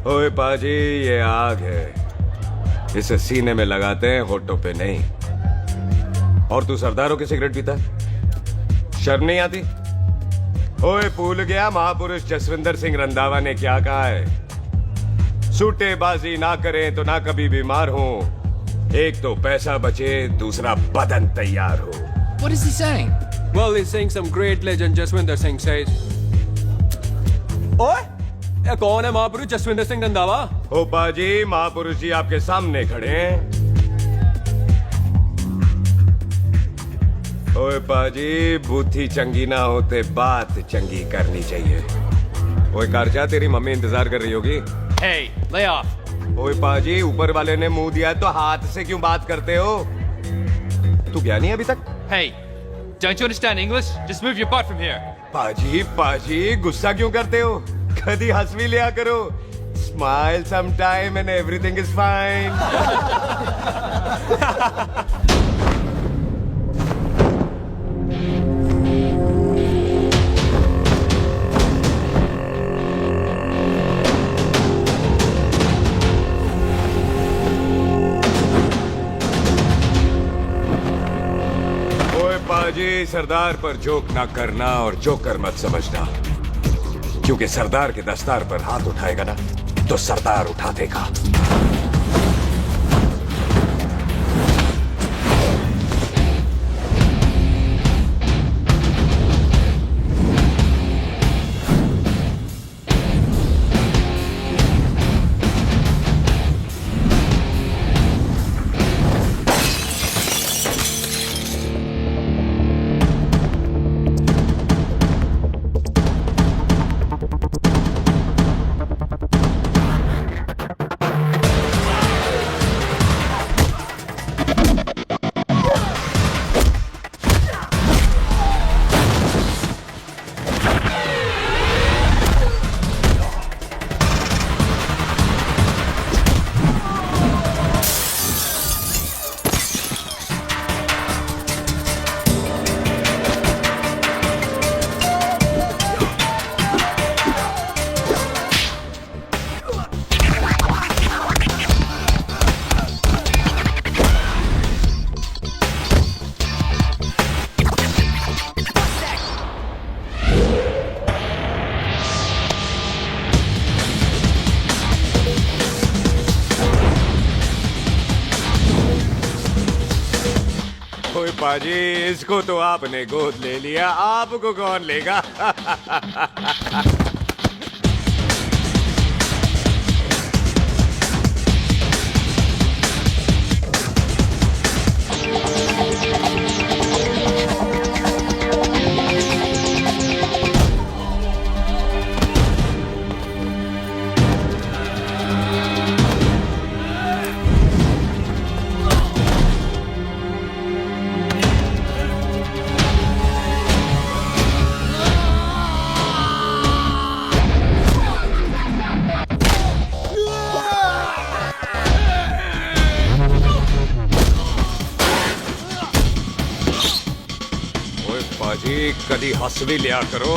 ओए पाजी, ये आग है, इसे सीने में लगाते हैं, होठों पे नहीं। और तू सरदारों की सिगरेट पीता है? शर्म नहीं आती? ओए भूल गया महापुरुष जसविंदर सिंह रंधावा ने क्या कहा है? सूटेबाजी ना करें तो ना कभी बीमार हो। एक तो पैसा बचे, दूसरा बदन तैयार हो। What is he saying? Well, he's saying some great legend Jaswinder Singh says. ओए, ये कौन है महापुरुष जसविंदर सिंह रंधावा? ओ पाजी, महापुरुष जी आपके सामने खड़े हैं। ओए पाजी, बूथी चंगी ना होते बात चंगी करनी चाहिए। ओए कारजा, तेरी मम्मी इंतजार कर रही होगी। Hey, lay off. ओए पाजी, ऊपर वाले ने मुंह दिया है तो हाथ से क्यों बात करते हो? तू गया नहीं अभी तक? Hey, don't you understand English? Just move your butt from here. पाजी पाजी, गुस्सा क्यों करते हो? कभी हंस भी लिया करो। Smile sometime and everything is fine. पाजी, सरदार पर जोक ना करना और जोकर मत समझना, क्योंकि सरदार के दस्तार पर हाथ उठाएगा ना तो सरदार उठा देगा। पाजी, इसको तो आपने गोद ले लिया, आपको कौन लेगा? पाजी, कभी हंस भी लिया करो।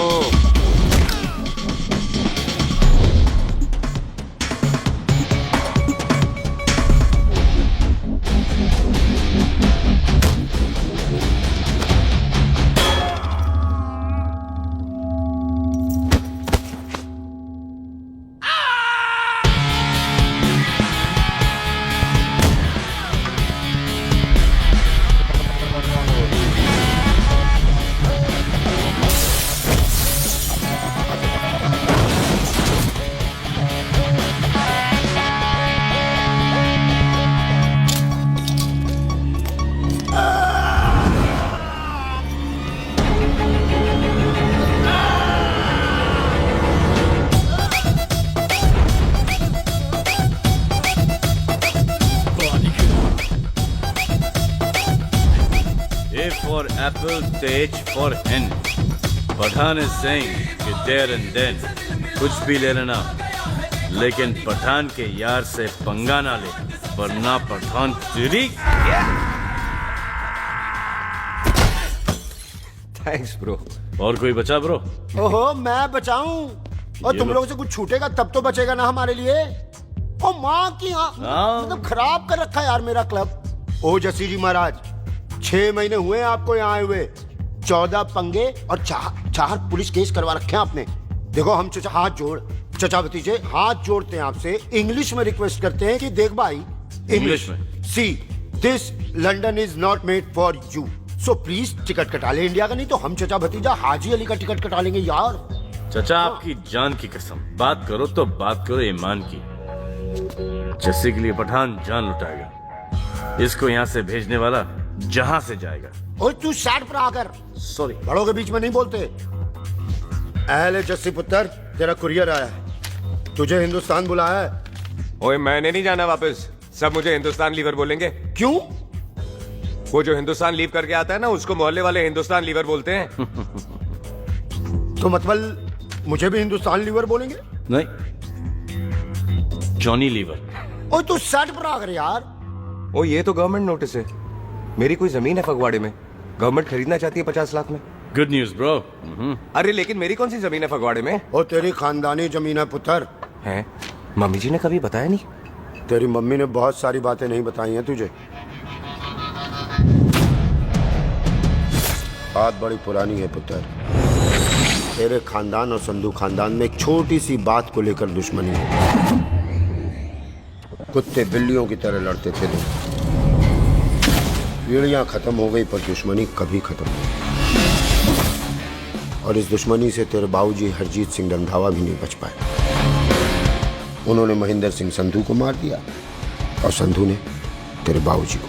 For apple, the H for hen. Pathan is saying कि there and then कुछ भी ले लेना, लेकिन पठान के यार से पंगा ना ले, वरना पठान तेरी। Thanks bro. और कोई बचा ब्रो? ओहो, मैं बचाऊं? और ये तुम लो। लोगों से कुछ छूटेगा तब तो बचेगा ना हमारे लिए। ओ माँ की हाँ। मतलब खराब कर रखा है यार मेरा क्लब। ओ जस्सी जी महाराज, 6 महीने हुए हैं आपको यहाँ आए हुए, 14 पंगे और 4 पुलिस केस करवा रखे हैं आपने। देखो हम चचा हाथ जोड़, चचा भतीजे हाथ जोड़ते हैं आपसे, इंग्लिश में रिक्वेस्ट करते हैं कि देख भाई इंग्लिश में? See this London is not made for you, so please ticket कटा ले इंडिया का, नहीं तो हम चचा भतीजा हाजी अली का टिकट कटा लेंगे यार। चाचा आपकी जान की कसम, बात करो तो बात करो ईमान की। जस्सी के लिए पठान जान लुटाएगा, इसको यहाँ से भेजने वाला जहां से जाएगा। ओए तू साइड पर आकर, सॉरी। बड़ों के बीच में नहीं बोलते। अहले जस्सी पुत्र, तेरा कुरियर आया है, तुझे हिंदुस्तान बुलाया है। ओए मैंने नहीं जाना वापस, सब मुझे हिंदुस्तान लीवर बोलेंगे। क्यों? वो जो हिंदुस्तान लीव करके आता है ना, उसको मोहल्ले वाले हिंदुस्तान लीवर बोलते हैं। तो मतलब मुझे भी हिंदुस्तान लीवर बोलेंगे? नहीं, जॉनी लीवर। ओए तू साइड पर आकर यार। ओ ये तो गवर्नमेंट नोटिस है, मेरी कोई जमीन है फगवाड़े में, गवर्नमेंट खरीदना चाहती है 50 लाख में। Good news bro. अरे लेकिन मेरी कौन सी जमीन है फगवाड़े में? ओ तेरी खानदानी जमीन है पुत्र। है? मम्मी जी ने कभी बताया नहीं? तेरी मम्मी ने बहुत सारी बातें नहीं बताई हैं तुझे। बात बड़ी पुरानी है पुत्र, तेरे खानदान और संधू खानदान में एक छोटी सी बात को लेकर दुश्मनी है। कुत्ते बिल्लियों की तरह लड़ते थे लोग, पीढ़ियां खत्म हो गई पर दुश्मनी कभी खत्म नहीं। और इस दुश्मनी से तेरे बाबूजी हरजीत सिंह रंधावा भी नहीं बच पाए। उन्होंने महेंद्र सिंह संधू को मार दिया और संधू ने तेरे बाबूजी को।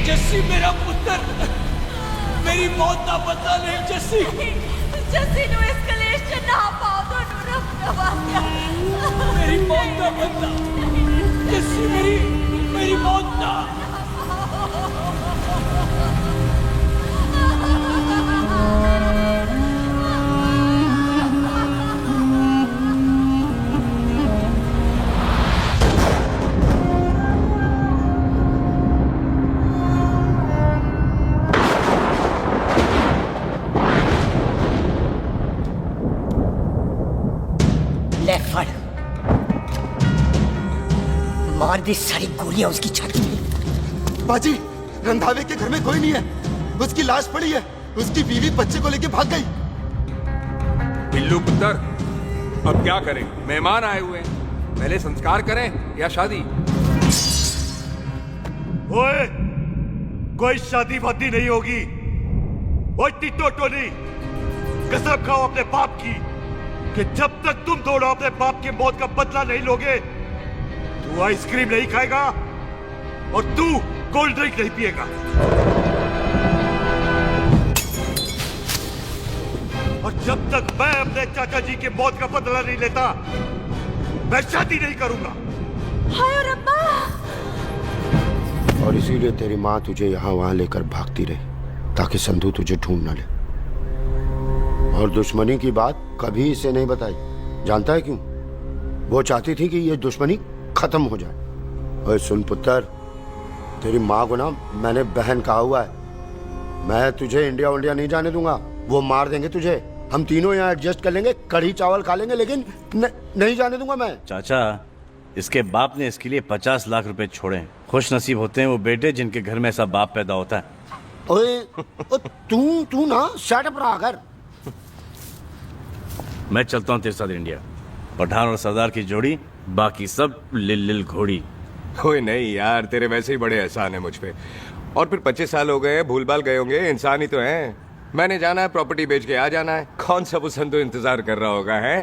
जस्सी मेरा पुत्र, मेरी मौत का पता नहीं जस्सी। जस्सी नु एस्केलेशन ना पाओ तो रब नवाया। मेरी मौत का पता, जस्सी मेरी मौत का। ले फड़, मार दी सारी गोलियां उसकी छाती में। बाजी, रंधावे के घर में कोई नहीं है, उसकी लाश पड़ी है, उसकी बीवी बच्चे को लेके भाग गई। बिल्लू पुत्र, अब क्या करें? मेहमान आए हुए हैं, पहले संस्कार करें या शादी? ओए, कोई शादी वादी नहीं होगी। ओए टिट्टो टोनी, कसम खाओ अपने बाप की कि जब तक तुम दोनों अपने बाप की मौत का बदला नहीं लोगे, तू आइसक्रीम नहीं खाएगा और तू कोल्ड ड्रिंक नहीं पिएगा। और जब तक मैं अपने चाचा जी की मौत का बदला नहीं लेता, मैं शादी नहीं करूंगा। हाय रब्बा। और इसीलिए तेरी माँ तुझे यहाँ वहां लेकर भागती रही ताकि संधू तुझे ढूंढ न ले। और दुश्मनी की बात कभी इसे नहीं बताई, जानता है क्यों? वो चाहती थी कि ये दुश्मनी खत्म हो जाए। ओए सुन पुत्र, तेरी माँ को ना मैंने बहन कहा हुआ है, मैं तुझे इंडिया इंडिया नहीं जाने दूंगा। वो मार देंगे तुझे, हम तीनों यहाँ एडजस्ट कर लेंगे, कढ़ी चावल खा लेंगे, लेकिन नहीं जाने दूंगा मैं। चाचा, इसके बाप ने इसके लिए 50 लाख रुपए छोड़े। खुश नसीब होते हैं वो बेटे जिनके घर में ऐसा बाप पैदा होता है। ओए तू ना शट अप रहा कर। मैं चलता हूँ तेरे साथ इंडिया। पठान और सरदार की जोड़ी, बाकी सब लिल लिल घोड़ी। कोई नहीं यार, तेरे वैसे ही बड़े एहसान है मुझ पे। और फिर 25 साल हो गए, भूल भाल गए होंगे, इंसान ही तो हैं। मैंने जाना है, प्रॉपर्टी बेच के आ जाना है। कौन सा वो संधू इंतजार कर रहा होगा है?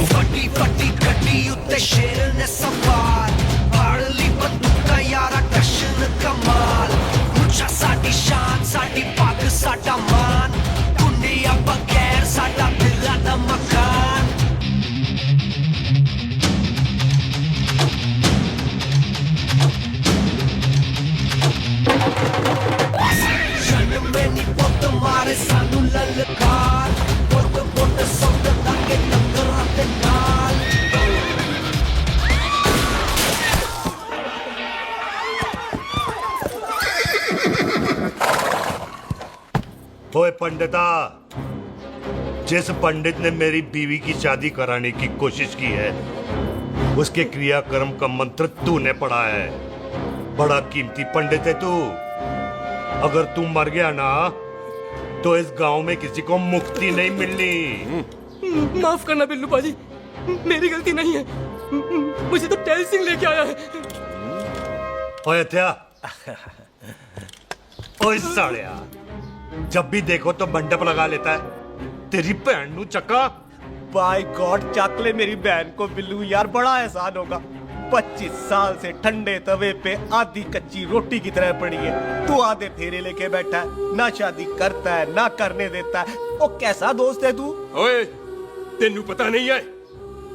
फटी फटी गड्डी उत्ते शेर ने सवार, फाड़ली बंदूक का यारा टशन कमाल। मुझा साडी शान, साडी पग, साडा मान, दुनिया बगैर साडा दिला दा मकान। जन्म में नी पुत मारे सानू ललकार, पुत पुत सुत ताके टक्कर ते नाल। ओए पंडिता, जिस पंडित ने मेरी बीवी की शादी कराने की कोशिश की है, उसके क्रियाकर्म का मंत्र तूने पढ़ा है। बड़ा कीमती पंडित है तू। अगर तू मर गया ना, तो इस गांव में किसी को मुक्ति नहीं मिलनी। माफ करना बिल्लू पाजी, मेरी गलती नहीं है। मुझे तो टैल सिंह लेके आया है। ओए हत्या, ओए सालिया, जब भी देखो तो मंडप लगा लेता है। तेरी भैन नू चक्का। बाय गॉड, चक ले मेरी बहन को बिल्लू यार, बड़ा एहसान होगा। 25 साल से ठंडे तवे पे आधी कच्ची रोटी की तरह पड़ी है। तू आधे फेरे लेके बैठा है, ना शादी करता है ना करने देता है। वो कैसा दोस्त है तू? ओए, तेनू पता नहीं है,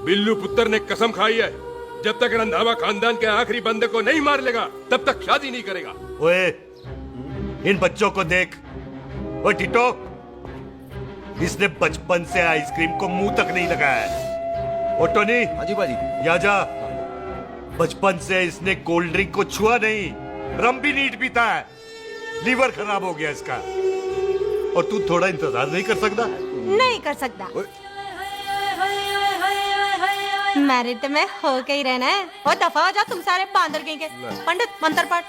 बिल्लू पुत्र ने कसम खाई है, जब तक रंधावा खानदान के आखिरी बंदे को नहीं मार लेगा तब तक शादी नहीं करेगा। ओए, इन बच्चों को देख। ओए टिटो, इसने बचपन से आइसक्रीम को मुंह तक नहीं लगाया है। ओ टोनी, हाँ जी बाजी। या जा। बचपन से इसने कोल्ड ड्रिंक को छुआ नहीं, रम भी नीट पीता है। लीवर खराब हो गया इसका। और तू थोड़ा इंतजार नहीं कर सकता? नहीं कर सकता। मैरिड में हो के ही रहना है। और दफा हो जाओ तुम सारे बांदर कहीं के। पंडित मंत्र पढ़।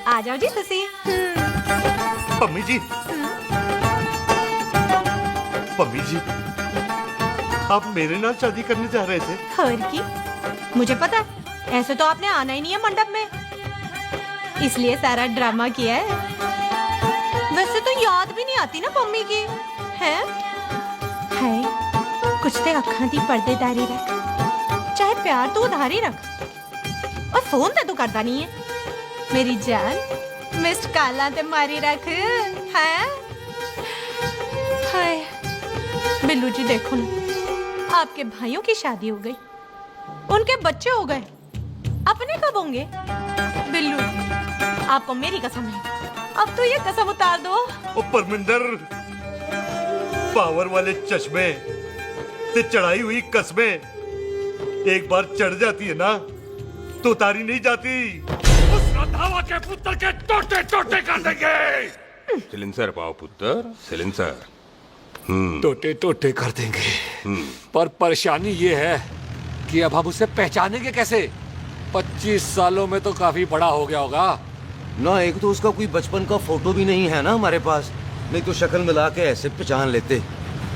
आ जाओ जी तुसी। पम्मी जी, पम्मी जी, आप मेरे नाल शादी करने जा रहे थे? और की मुझे पता है, ऐसे तो आपने आना ही नहीं है मंडप में, इसलिए सारा ड्रामा किया है। वैसे तो याद भी नहीं आती ना मम्मी की है। कुछ ते अखां दी पर्देदारी रख, चाहे प्यार तो उधारी रख, और फोन ते तू करता नहीं है। मेरी जान मिस्ड काला ते मारी रख है। हाय बिल्लू जी, देखो ना, आपके भाइयों की शादी हो गई, उनके बच्चे हो गए, अपने कब होंगे? बिल्लू, आपको मेरी कसम है, अब तो ये कसम उतार दो। ओ परमिंदर, पावर वाले चश्मे से चढ़ाई हुई कस्में एक बार चढ़ जाती है ना, तो उतारी नहीं जाती। उस रंधावा के पुत्र के टोटे टोटे कर देंगे। सिलेंसर पाओ पुत्र, सिलेंसर। टोटे टोटे कर देंगे, पर परेशानी ये है कि अब हम उसे पहचानेंगे कैसे? 25 सालों में तो काफी बड़ा हो गया होगा ना। एक तो उसका कोई बचपन का फोटो भी नहीं है ना हमारे पास, नहीं तो शक्ल मिला के ऐसे पहचान लेते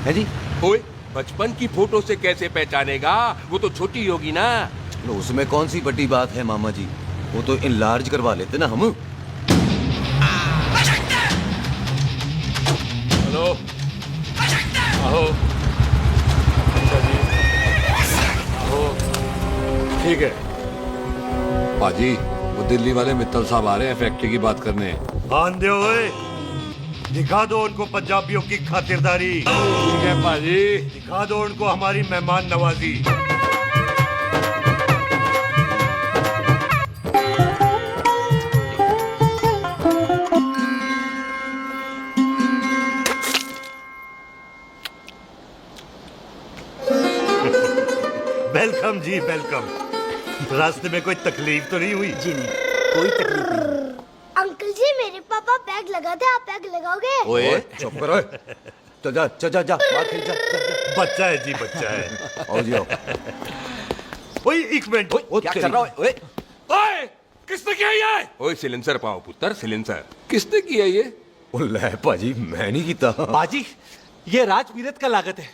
हैं जी। ओए, बचपन की फोटो से कैसे पहचानेगा? वो तो छोटी होगी ना। तो उसमें कौन सी बड़ी बात है मामा जी, वो तो इनलार्ज करवा लेते ना हम। हेलो, आओ। आओ, ठीक है। पाजी, वो दिल्ली वाले मित्तल साहब आ रहे हैं फैक्ट्री की बात करने। आंधे हुए, दिखा दो उनको पंजाबियों की खातिरदारी। ठीक है पाजी। दिखा दो उनको हमारी मेहमान नवाजी। वेलकम जी, वेलकम। रास्ते में कोई तकलीफ तो नहीं हुई? जी नहीं, कोई तकलीफ नहीं। अंकल जी, मेरे पापा पैग लगाते, आप पैग लगाओगे? ओए चुप करो। तो जा जा जा जा, बाहर खेल जा, जा, जा। बच्चा है जी, बच्चा है। आओ जी आओ। ओए एक मिनट, क्या कर रहा है? ओए ओए, किसने किया ये? ओए सिलेंसर पाओ पुत्र, सिलेंसर। किसने किया ये? ले पाजी, मैं नहीं कीता। बाजी, ये राजपीरत का लागत है,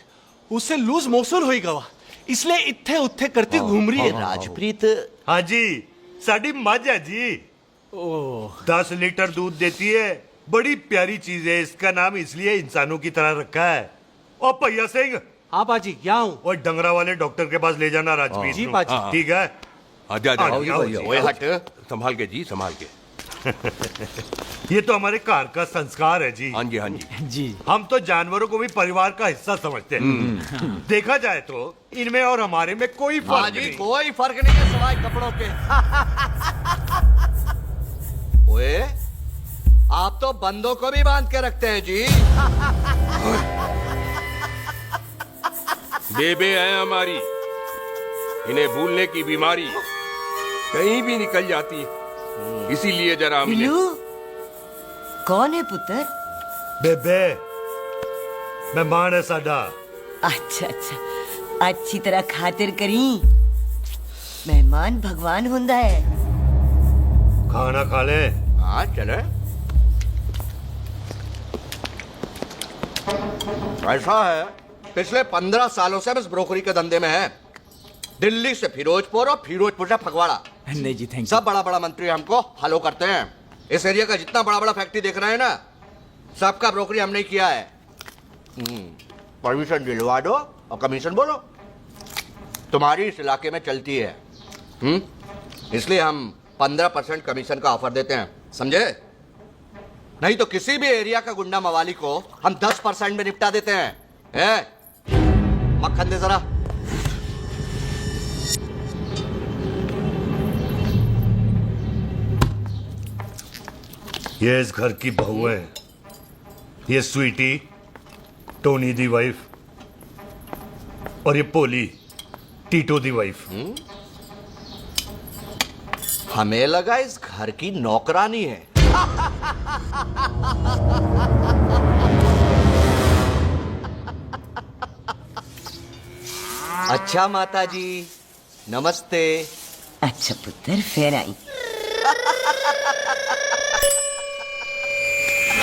उससे लूज मोशन होई गवा, इसलिए इत्थे उत्थे करती घूम रही है। राजप्रीत? हाँ जी, साड़ी मझ है जी। 10 लीटर दूध देती है, बड़ी प्यारी चीज है। इसका नाम इसलिए इंसानों की तरह रखा है। और भैया सिंह। हाँ बाजी, क्या हूँ? और डंगरा वाले डॉक्टर के पास ले जाना राजपीत जी को। बाजी। ठीक है। आजा आजा। आओ जी, आओ जी, ओए हट, संभाल के जी, संभाल के। ये तो हमारे घर का संस्कार है जी। हाँ जी, हाँ जी। जी। हम तो जानवरों को भी परिवार का हिस्सा समझते हैं। देखा जाए तो इनमें और हमारे में कोई फर्क नहीं। कोई फर्क नहीं है सिवाय कपड़ों के। ओए, आप तो बंदों को भी बांध के रखते हैं जी। बेबे है हमारी, इन्हें भूलने की बीमारी कहीं भी निकल जाती है, इसीलिए जरा मिले। कौन है पुत्र? बेबे, मेहमान है साडा। अच्छा अच्छा अच्छी तरह खातिर करी। मेहमान भगवान हुंदा है। खाना खा ले। हाँ चले। ऐसा है, पिछले 15 सालों से हम इस ब्रोकरी के धंधे में हैं। दिल्ली से फिरोजपुर और फिरोजपुर से फगवाड़ा। नहीं जी थैंक सब बड़ा बड़ा मंत्री हमको फॉलो करते हैं। इस एरिया का जितना बड़ा बड़ा फैक्ट्री देख रहे हैं ना, सबका ब्रोकरी हमने किया है। परमिशन दिलवा दो और कमीशन बोलो। तुम्हारी इस इलाके में चलती है। इसलिए हम 15% कमीशन का ऑफर देते हैं, समझे? नहीं तो किसी भी एरिया का गुंडा मवाली को हम 10% में निपटा देते हैं। मक्खन दे जरा। ये इस घर की बहू है। ये स्वीटी, टोनी दी वाइफ, और ये पोली, टीटो दी वाइफ। हमें लगा इस घर की नौकरानी है। अच्छा माता जी, नमस्ते। अच्छा पुत्र फिर आई।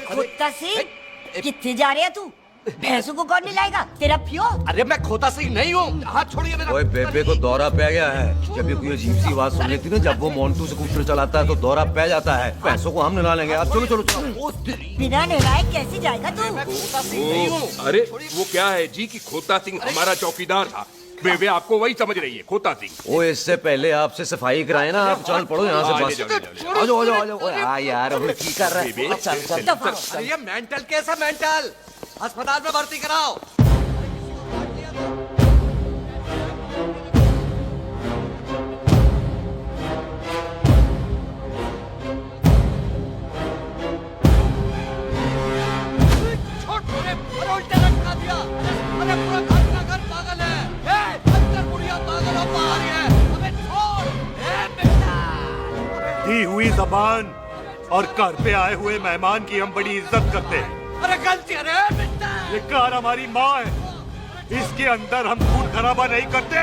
कुत्ता सिंह कितने जा रहे है तू? भैंसों को कौन मिलाएगा? तेरा प्यो? अरे मैं खोता सिंह नहीं हूँ। हाथ छोड़िए मेरा। ओए बेबे को दौरा पै गया है। जब भी कोई अजीब सी आवाज सुन लेती ना, जब वो मोन्टू स्कूटर चलाता है तो दौरा पै जाता है। पैसों को हम निकाल लेंगे। अब चलो चलो चलो। बिना नहलाए कैसे जाएगा तू? खोता सिंह नहीं हूँ। अरे वो क्या है जी कि खोता सिंह हमारा चौकीदार था। बेबे आपको वही समझ रही है, खोता सिंह। ओ इससे पहले आपसे सफाई कराए ना। आप चल पड़ो यहाँ से बस। आ जाओ आ जाओ आ जाओ। ओए हाँ यार, अब की कर रहा है? चल चल। अरे ये मेंटल केस है, मेंटल। अस्पताल में भर्ती कराओ। दी हुई जबान और घर पे आए हुए मेहमान की हम बड़ी इज्जत करते हैं। अरे गलती है ये कार हमारी माँ है, इसके अंदर हम खून खराबा नहीं करते।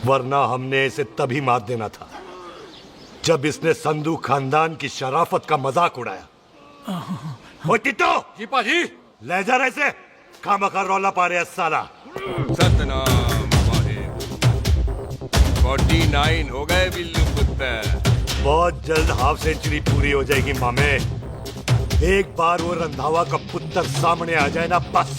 वरना हमने इसे तभी मार देना था जब इसने संधू खानदान की शराफत का मजाक उड़ाया। ओ टिट्टो जी पाजी, ले जा रहे से खामखा रौला पा रहे साला। सतनाम वाहे। 49 हो गए बिल्लू पुत्र। बहुत जल्द हाफ सेंचुरी पूरी हो जाएगी मामे। एक बार वो रंधावा का पुत्र सामने आ जाए ना, बस।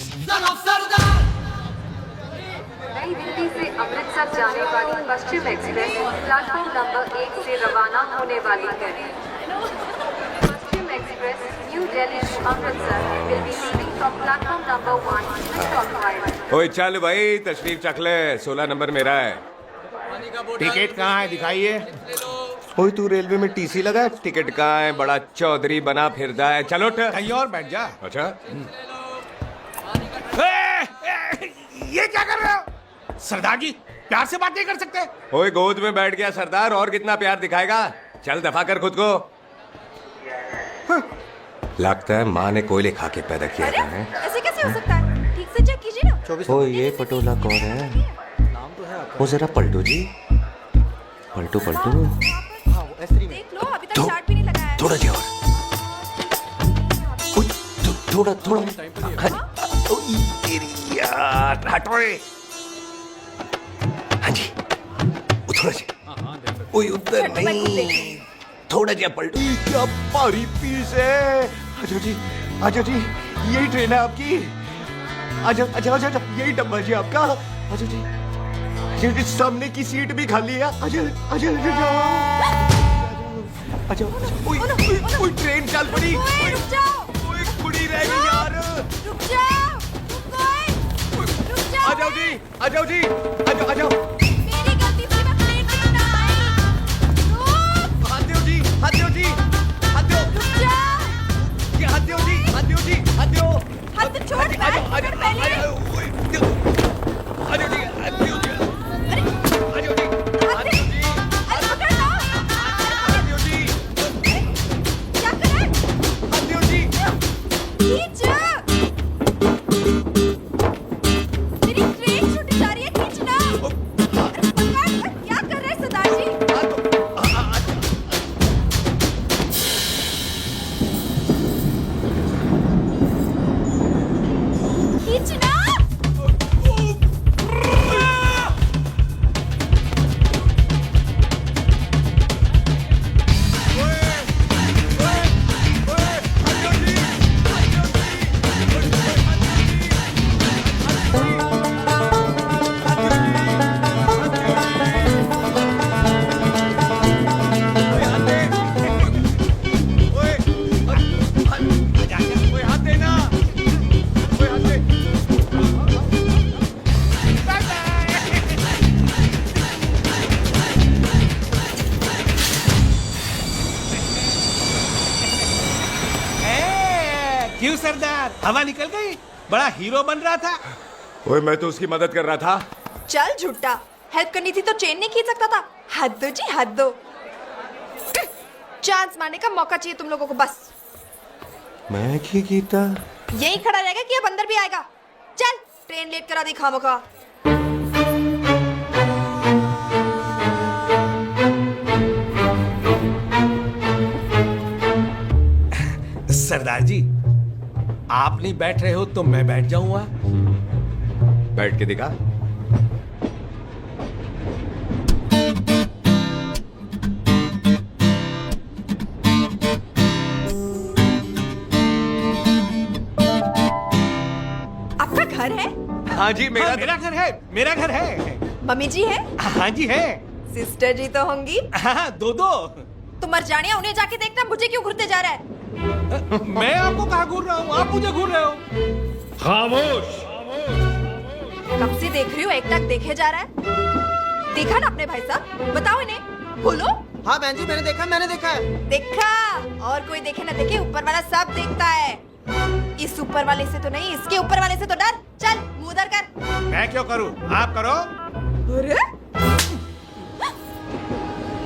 नई दिल्ली से अमृतसर जाने वाली पश्चिम एक्सप्रेस प्लेटफॉर्म नंबर 1 से रवाना होने वाली है। Paschim express New Delhi to Amritsar will be leaving from platform number 1 with occupied। ओए चल भाई, तशरीफ चख ले। 16 नंबर मेरा है। टिकट कहाँ है? दिखाइए। ओए तू रेलवे में टीसी लगा? टिकट कहाँ है? बड़ा चौधरी बना फिरदा है। चलो उठ। कहीं और बैठ जा। अच्छा ये क्या कर रहे हो? सरदार जी प्यार से बात नहीं कर सकते? ओए गोद में बैठ गया सरदार, और कितना प्यार दिखाएगा? चल दफा कर खुद को। लगता है माँ ने कोयले खा के पैदा किया था। ऐसे कैसे हो सकता है? ठीक से चेक कीजिए ना। ओ ये पटोला कौन है? वो जरा पलटो जी, पलटो पलटो। देख लो, अभी तक चार्ट भी नहीं लगाया है। थोड़ा जी और। थोड़ा थोड़ा। तेरी यार हटोए। हाँ जी, थोड़ा जी। ओए उधर नहीं, थोड़ा जी पलटो। क्या भारी पीस है। आजो जी, आजो जी, यही ट्रेन है आपकी। आजो आजो आजो, यही डब्बा जी आपका। आजो जी, आजो, सामने की सीट भी खाली है। आजो आजो आजो। ओए ट्रेन चल पड़ी। रुक जाओ। कुड़ी रह गई यार। रुक जाओ। रुक जाओ। आ जाओ जी, आ जाओ जी, आ जाओ आ जाओ। मेरी गलती से मैं प्लेन ना आई। रुक। हाथ दो जी, हाथ दो जी, हाथ दो। रुक जा। ये हाथ दो जी, हाथ दो जी, हाथ दो। हाथ छोड़। आ जाओ आ जाओ आ जाओ। आ जाओ जी, हाथ दो जी। अरे क्यों सरदार, हवा निकल गई? बड़ा हीरो बन रहा था। ओए मैं तो उसकी मदद कर रहा था। चल झूठा, हेल्प करनी थी तो चेन नहीं खींच सकता था। हद दो जी, हद दो। चांस मारने का मौका चाहिए तुम लोगों को बस। मैं की कीता यही खड़ा रहेगा कि अब अंदर भी आएगा? चल, ट्रेन लेट करा दी खामोखा। सरदार जी, आप नहीं बैठ रहे हो तो मैं बैठ जाऊंगा। बैठ के दिखा। आपका घर है? हाँ जी, मेरा मेरा घर है, मेरा घर है। मम्मी जी है? हाँ जी है। सिस्टर जी तो होंगी? हाँ, दो दो। तुम मर जाने, उन्हें जाके देखना मुझे क्यों घूरते जा रहा है। मैं आपको कहाँ घूर रहा हूँ, आप मुझे घूर रहे हो। खामोश। कब से देख रही हो, एक टक देखे जा रहा है। देखा ना अपने भाई साहब, बताओ इन्हें। बोलो। हाँ बहन जी, मैंने देखा है। देखा? और कोई देखे ना देखे, ऊपर वाला सब देखता है। इस ऊपर वाले से तो नहीं, इसके ऊपर वाले से तो डर। चल मुंह उधर कर। मैं क्यों करूँ, आप करो। अरे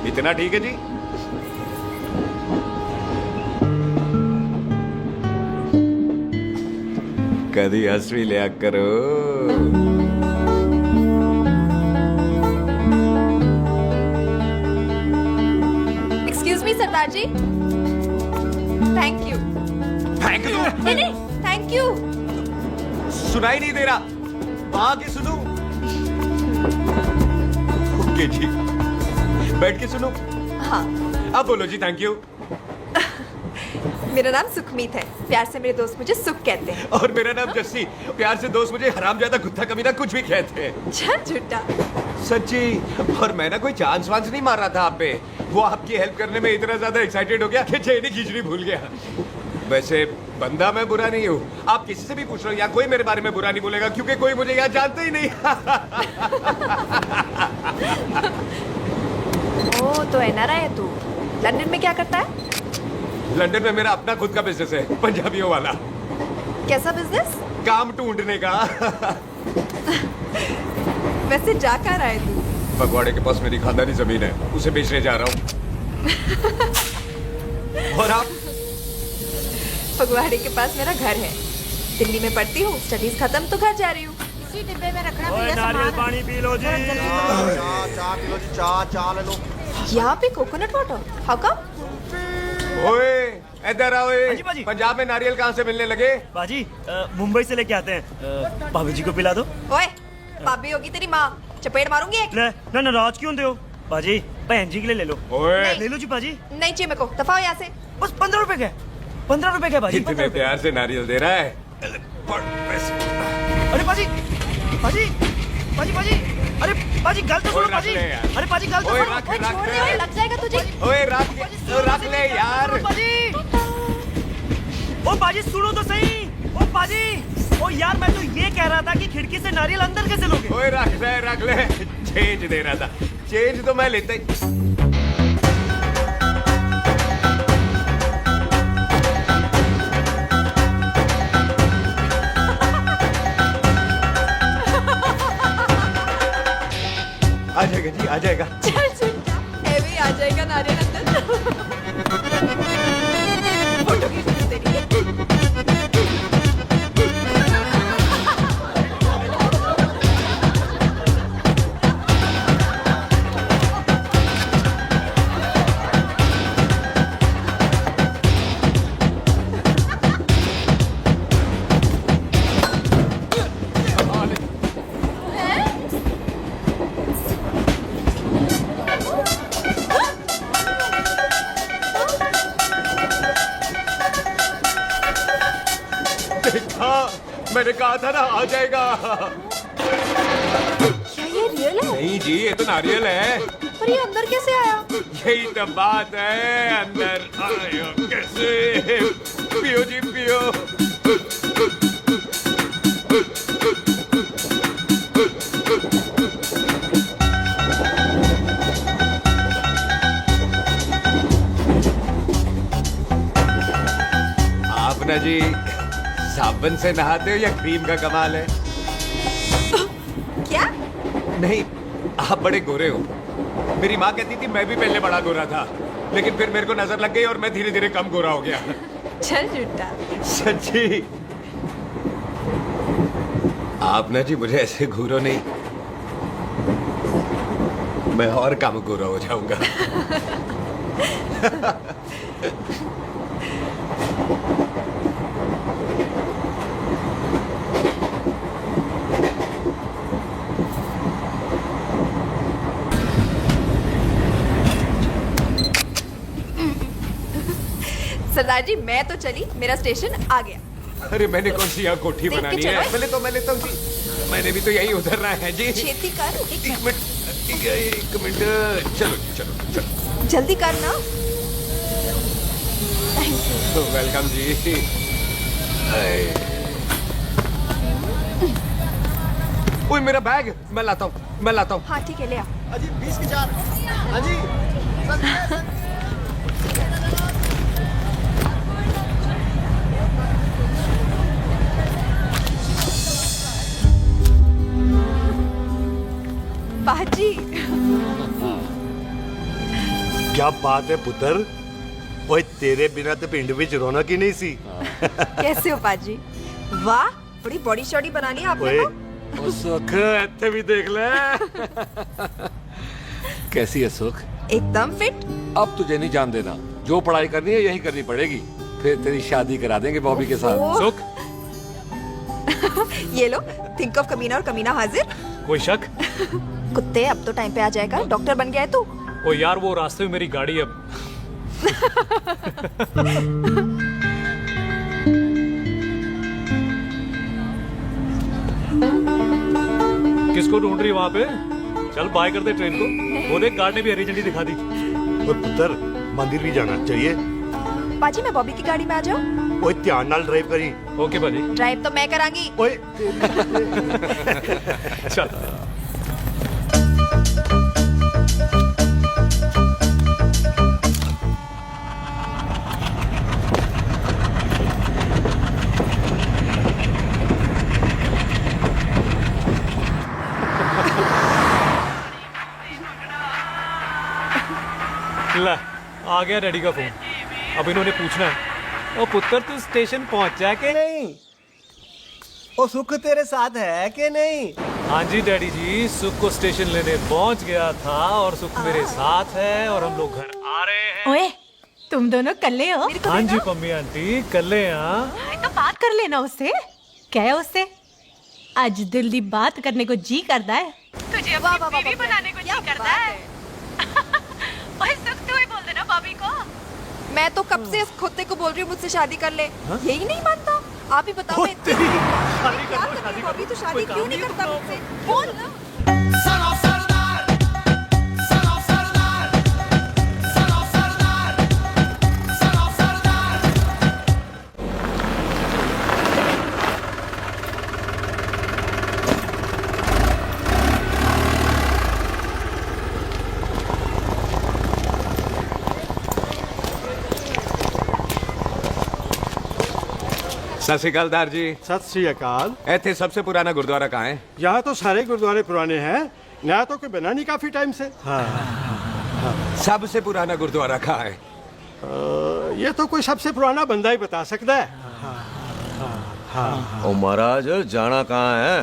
इतना ठीक है जी। कभी हंस भी लिया करो। Excuse me Sardar ji. Thank you. Thank you? नहीं, थैंक यू। सुनाई नहीं दे रहा, आके सुनो। ओके जी, बैठ के सुनो। हाँ। अब बोलो जी थैंक यू। मेरा नाम सुखमीत है, प्यार से मेरे दोस्त मुझे सुख कहते हैं। और मेरा नाम जस्सी, प्यार से दोस्त मुझे हरामजादा, कुत्ता कमीना कुछ भी कहते हैं। चल झूठा। सच्ची। और मैं ना कोई चांस वांस नहीं मार रहा था आप पे, वो आपकी हेल्प करने में इतना ज्यादा एक्साइटेड हो गया कि चेन ही खींचनी भूल गया। वैसे बंदा मैं बुरा नहीं हूँ, आप किसी से भी पूछ रहे हो, यहाँ कोई मेरे बारे में बुरा नहीं बोलेगा क्योंकि कोई मुझे यहाँ जानता ही नहीं। ओ तो एनआरआई है तू। लंदन में क्या करता है? लंदन में मेरा अपना खुद का बिजनेस है, पंजाबियों वाला। कैसा बिजनेस? काम ढूंढने का। वैसे जा कहाँ रहा है तू? फगवाड़े के पास मेरी खानदानी जमीन है, उसे बेचने जा रहा हूँ। और आप? फगवाड़े के पास मेरा घर है, दिल्ली में पढ़ती हूँ, स्टडीज खत्म तो घर जा रही हूँ। इसी डिब्बे में रखना भैया सामान। नारियल पानी पी लो जी। चाय पी लो जी, चाय ले लो। यहाँ पे कोकोनट वाटर? How come? ओए इधर आओ। जी, बाजी। पंजाब में नारियल कहाँ से मिलने लगे? बाजी मुंबई से लेके आते हैं, भाभी जी को पिला दो। ओए भाभी होगी तेरी माँ, चपेट मारूंगी एक। ना नाराज क्यों हो बाजी, बहन जी के लिए ले लो। ओए ले लो जी बाजी। नहीं चाहिए मेरे को, दफा हो यहाँ से। बस 15 रुपए के, 15 रुपए के बाजी। इतने प्यार से नारियल दे रहा है। अरे बाजी, बाजी, बाजी, बाजी, अरे बाजी गलत सुनो बाजी। अरे बाजी गलत ओए सुनो। रख ओए छोड़ दे, ओए लग जाएगा तुझे। ओए रख ले यार। बाजी, ओ बाजी सुनो तो सही। ओ बाजी, ओ यार मैं तो ये कह रहा था कि खिड़की से नारियल अंदर कैसे लोगे? ओए रख ले। चेंज दे रहा था, चेंज तो मैं लेता ही। आ जाएगा जी, आ जाएगा। चल झूठा, भी आ जाएगा नारियल अंदर। फोटो खींच ली तेरी। मैंने कहा था ना आ जाएगा। क्या ये रियल है? नहीं जी, ये तो नारियल है। पर ये अंदर कैसे आया? यही तो बात है, अंदर आया कैसे? पियो जी पियो। आप ना जी साबुन से नहाते हो या क्रीम का कमाल है? क्या? नहीं, आप बड़े गोरे हो। मेरी माँ कहती थी मैं भी पहले बड़ा गोरा था, लेकिन फिर मेरे को नजर लग गई और मैं धीरे धीरे कम गोरा हो गया। चल झूठा। सच्ची? आप ना जी मुझे ऐसे घूरो नहीं, मैं और कम गोरा हो जाऊंगा। सरदार जी मैं तो चली, मेरा स्टेशन आ गया। अरे मैंने कौन सी यहाँ कोठी देख के बनानी चलो। है? पहले तो मैं लेता हूँ जी, मैंने भी तो यही उतरना है जी। छेती कर। एक मिनट, चलो चलो चलो। जल्दी करना। वेलकम जी। ओए मेरा बैग, मैं लाता हूँ। हाँ ठीक है, ले आ। अजी 20 के 4। हाँ जी। बाजी। क्या बात है पुत्र, ओए तेरे बिना तो पिंड विच रौनक ही नहीं सी। कैसे हो पाजी? वाह, बड़ी बॉडी शॉडी बना ली आपने ओए तो। ओ सुख, इत्थे भी देख ले। कैसी है सुख? एकदम फिट। अब तुझे नहीं जान देना, जो पढ़ाई करनी है यही करनी पड़ेगी, फिर तेरी शादी करा देंगे बॉबी के साथ। ओह। सुख, ये लो, थिंक ऑफ कमीना और कमीना हाजिर। कोई शक? कुत्ते, अब तो टाइम पे आ जाएगा, डॉक्टर बन गया है तू। ओ यार, वो रास्ते में मेरी गाड़ी अब। किसको ढूंढ रही वहां पे? चल बाय कर दे ट्रेन को। वो देख, गार्ड ने भी हरी झंडी दिखा दी। ओए पुत्र, मंदिर भी जाना चाहिए। बाजी मैं बॉबी की गाड़ी में आ जाऊं? ओए ध्यान नाल ड्राइव करी। ओके बाजी। ड्राइव तो मैं करांगी। ओए चल। ला, आ गया डैडी का फोन। अब इन्होंने पूछना है, ओ पुत्र तू स्टेशन पहुंचा के नहीं? ओ सुख तेरे साथ है कि नहीं? हाँ जी डैडी जी, सुख को स्टेशन लेने पहुंच गया था और सुख मेरे साथ है और हम लोग घर आ रहे हैं। ओए, तुम दोनों कल्ले हो? हाँ जी पम्मी आंटी, कल्ले यहाँ। तो बात कर लेना उससे। क्या है उससे? आज दिल दी बात करने को जी करता है। तुझे अपनी बीवी बनाने को जी करता है। ओए सुख, तू ही बोल देना बॉबी को। मैं तो कब से इस खोते को बोल रही हूँ मुझसे शादी कर ले। यही नहीं मानता। आप ही बताओ। मैं क्या करूँ? बॉबी तो शादी क्यों नहीं करता मुझसे? बोल ना। सत श्री अकाल दार जी। सत श्री अकाल। ऐथे सबसे पुराना गुरुद्वारा कहाँ है? यहाँ तो सारे गुरुद्वारे पुराने हैं, नया तो कोई बना नहीं काफी टाइम से। हाँ। सबसे पुराना गुरुद्वारा कहाँ है? ये तो कोई सबसे पुराना बंदा ही बता सकता है। ओ महाराज, जाना कहाँ है?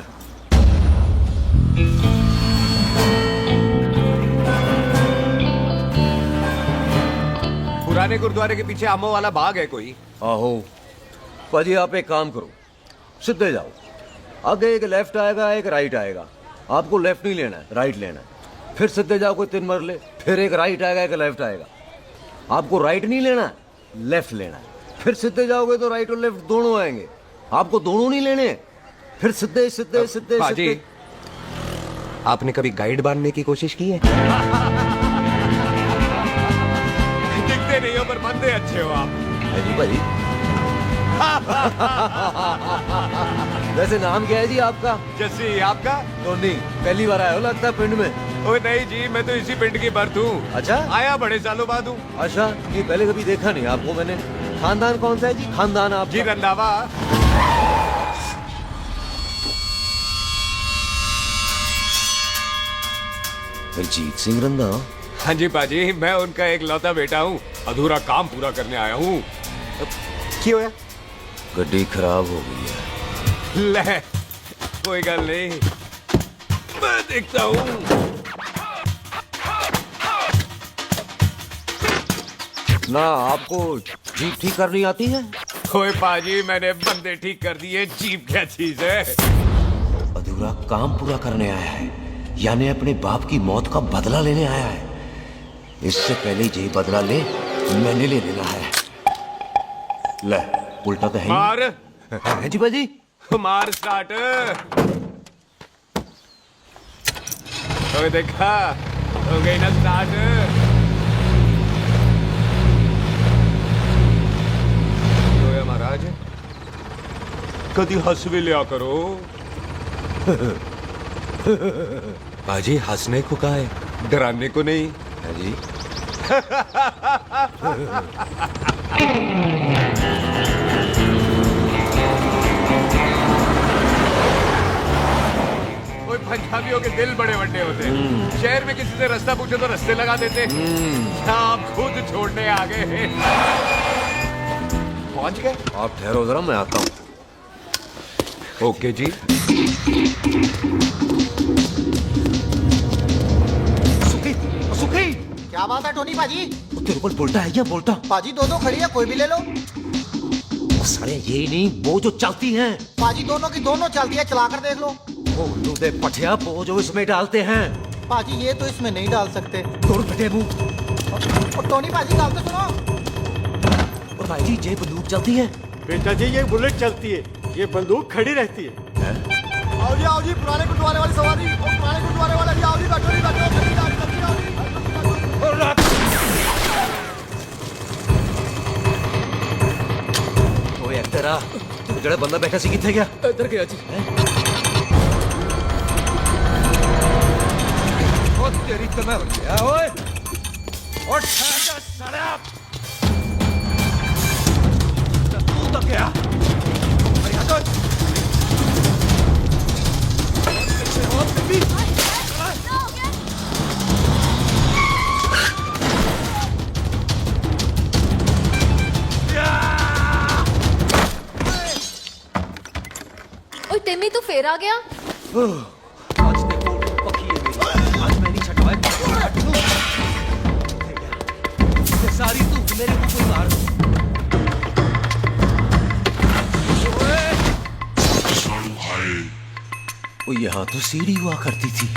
पुराने गुरुद्वारे के पीछे आमों वाला बाग है कोई? आहो पाजी, आप एक काम करो, सीधे जाओ। आगे एक लेफ्ट आएगा, एक राइट आएगा। आपको लेफ्ट नहीं लेना है, राइट लेना है। फिर सीधे जाओ कोई 3 मरले, फिर एक राइट आएगा, एक लेफ्ट आएगा। आपको राइट नहीं लेना है, लेफ्ट लेना है। फिर सीधे जाओगे तो राइट और लेफ्ट दोनों आएंगे। आपको दोनों नहीं लेने, फिर सीधे सीधे सीधे पाजी, सीधे। आपने कभी गाइड बांधने की कोशिश की है? दिखते नहीं हो पर बंदे अच्छे हो आप। जी भाई। वैसे नाम क्या है जी आपका? जस्सी। आपका? टोनी। पहली बार आया हो लगता है पिंड में। ओए नहीं जी, मैं तो इसी पिंड की बर्थ हूँ। अच्छा, आया बड़े सालों बाद हूँ। अच्छा, ये पहले कभी देखा नहीं आपको मैंने। खानदान कौन सा है जी? खानदान आप जी रंधावा। रंजीत सिंह रंधा। हाँ जी पाजी, मैं उनका एक लौता बेटा हूँ, अधूरा काम पूरा करने आया हूँ। क्यों है? गड्डी खराब हो गई है। ले, कोई गल नहीं, मैं देखता हूँ। ना आपको जीप ठीक करनी आती है? ओए पाजी, मैंने बंदे ठीक कर दिए, जीप क्या चीज है? अधूरा काम पूरा करने आया है, यानी अपने बाप की मौत का बदला लेने आया है। इससे पहले ये बदला ले, मैंने ले लेना है। ले, उल्टा तो है मार। है जी बाजी। मार स्टार्ट। ओए देखा, हो गई ना स्टार्ट। महाराज, कभी हंस भी लिया करो। बाजी, हंसने को कहा है, डराने को नहीं है जी। कोई पंजाबियों के दिल बड़े बड़े होते हैं। शहर में किसी से रास्ता पूछो तो रास्ते लगा देते। आप खुद छोड़ने आ गए। पहुंच गए? आप ठहरो जरा, मैं आता हूं। ओके जी। सुखी क्या बात है टोनी पाजी? तेरे को बोलता है क्या? बोलता पाजी दो खड़ी है, कोई भी ले लो। सारे यही नहीं, वो जो चलती हैं। पाजी दोनों की दोनों चलती है, चला कर देख लो। ओ दे पठिया, वो जो इसमें डालते हैं। पाजी ये तो इसमें नहीं डाल सकते। मुंह। टोनी पाजी बात तो सुनो। और भाई जी, ये बंदूक चलती है? बेटा जी, ये बुलेट चलती है, ये बंदूक खड़ी रहती है। आओ जी, पुराने गुरुद्वारे वाली सवारी, और पुराने गुरुद्वारे वाला जी, आओ जी, बैठो जी, ओए तेरा ਜਿਹੜਾ ਬੰਦਾ ਬੈਠਾ ਸੀ ਕਿੱਥੇ ਗਿਆ? ਇੱਧਰ ਗਿਆ ਜੀ। ਉਹ ਤੇਰੀ ਤਾਂ ਮੈਂ ਗਿਆ ਓਏ। ਉੱਠ ਜਾ ਸਾਲਿਆ। ਤੂੰ ਤਾਂ ਗਿਆ। ਅਰੇ ਹਟੋ। ਉਹ ਬੀਬੀ। ओए टिमी, तू फिर आ गया? आज देखो पक्की है मेरी। आज मैं नहीं छटवाए। सारी तू मेरे को कोई मार। वो यहाँ तो सीढ़ी हुआ करती थी।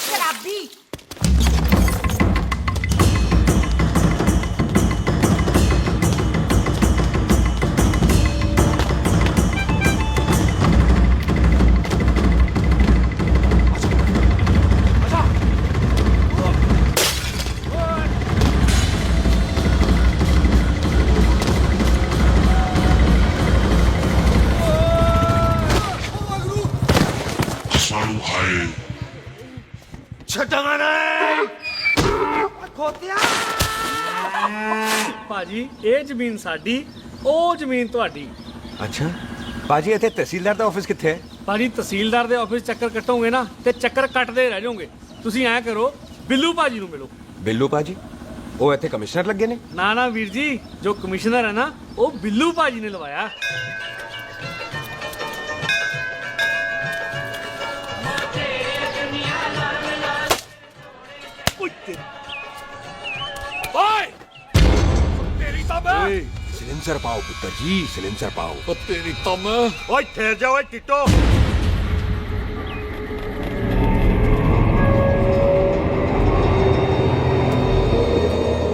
शराबी। ਭਾਜੀ, ਇਹ ਜ਼ਮੀਨ ਸਾਡੀ, ਉਹ ਜ਼ਮੀਨ ਤੁਹਾਡੀ। ਅੱਛਾ ਬਾਜੀ, ਇੱਥੇ ਤਹਿਸੀਲਦਾਰ ਦਾ ਆਫਿਸ ਕਿੱਥੇ ਹੈ? ਭਾਜੀ, ਤਹਿਸੀਲਦਾਰ ਦੇ ਆਫਿਸ ਚੱਕਰ ਕੱਟੋਗੇ ਨਾ ਤੇ ਚੱਕਰ ਕੱਟਦੇ ਰਹਿ ਜਾਓਗੇ। ਤੁਸੀਂ ਐਂ ਕਰੋ, ਬਿੱਲੂ ਭਾਜੀ ਨੂੰ ਮਿਲੋ। ਬਿੱਲੂ ਭਾਜੀ? ਉਹ ਇੱਥੇ ਕਮਿਸ਼ਨਰ ਲੱਗੇ ਨੇ? ਨਾ ਨਾ ਵੀਰ ਜੀ, ਜੋ ਕਮਿਸ਼ਨਰ ਹੈ ਨਾ, ਉਹ ਬਿੱਲੂ ਭਾਜੀ ਨੇ ਲਵਾਇਆ। सिलेंसर पाओ पुत्र जी, सिलेंसर पाओ। तेरी तम। ओए ठहर जाओ, ओए टिट्टो।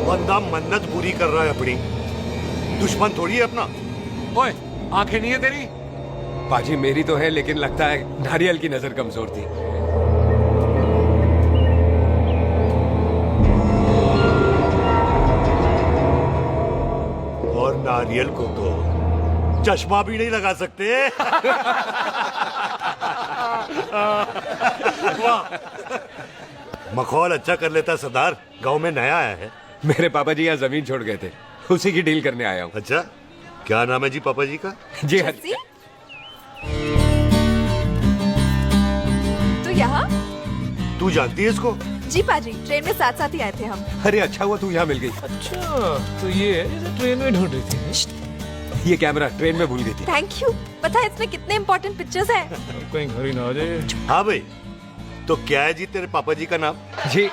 बंदा मन्नत पूरी कर रहा है अपनी, दुश्मन थोड़ी है अपना। ओए, आंखें नहीं है तेरी? बाजी मेरी तो है, लेकिन लगता है नारियल की नजर कमजोर थी। नारियल को तो चश्मा भी नहीं लगा सकते। वाह, मखौल अच्छा कर लेता सरदार। गांव में नया आया है। मेरे पापा जी यहाँ जमीन छोड़ गए थे, उसी की डील करने आया हूँ। अच्छा, क्या नाम है जी पापा जी का? जी हाँ। तो यहाँ तू जानती है इसको? जी पाजी, ट्रेन में साथ साथ ही आए थे हम। अरे अच्छा हुआ तू यहाँ मिल गई। अच्छा, तो ये है जिसे ट्रेन में ढूंढ रही थी। ये कैमरा ट्रेन में भूल गई थी। Thank you. पता है इसमें कितने इम्पोर्टेंट पिक्चर्स हैं। कहीं घर ही ना आ जाए। हाँ भाई, तो क्या है जी तेरे पापा जी का नाम? जी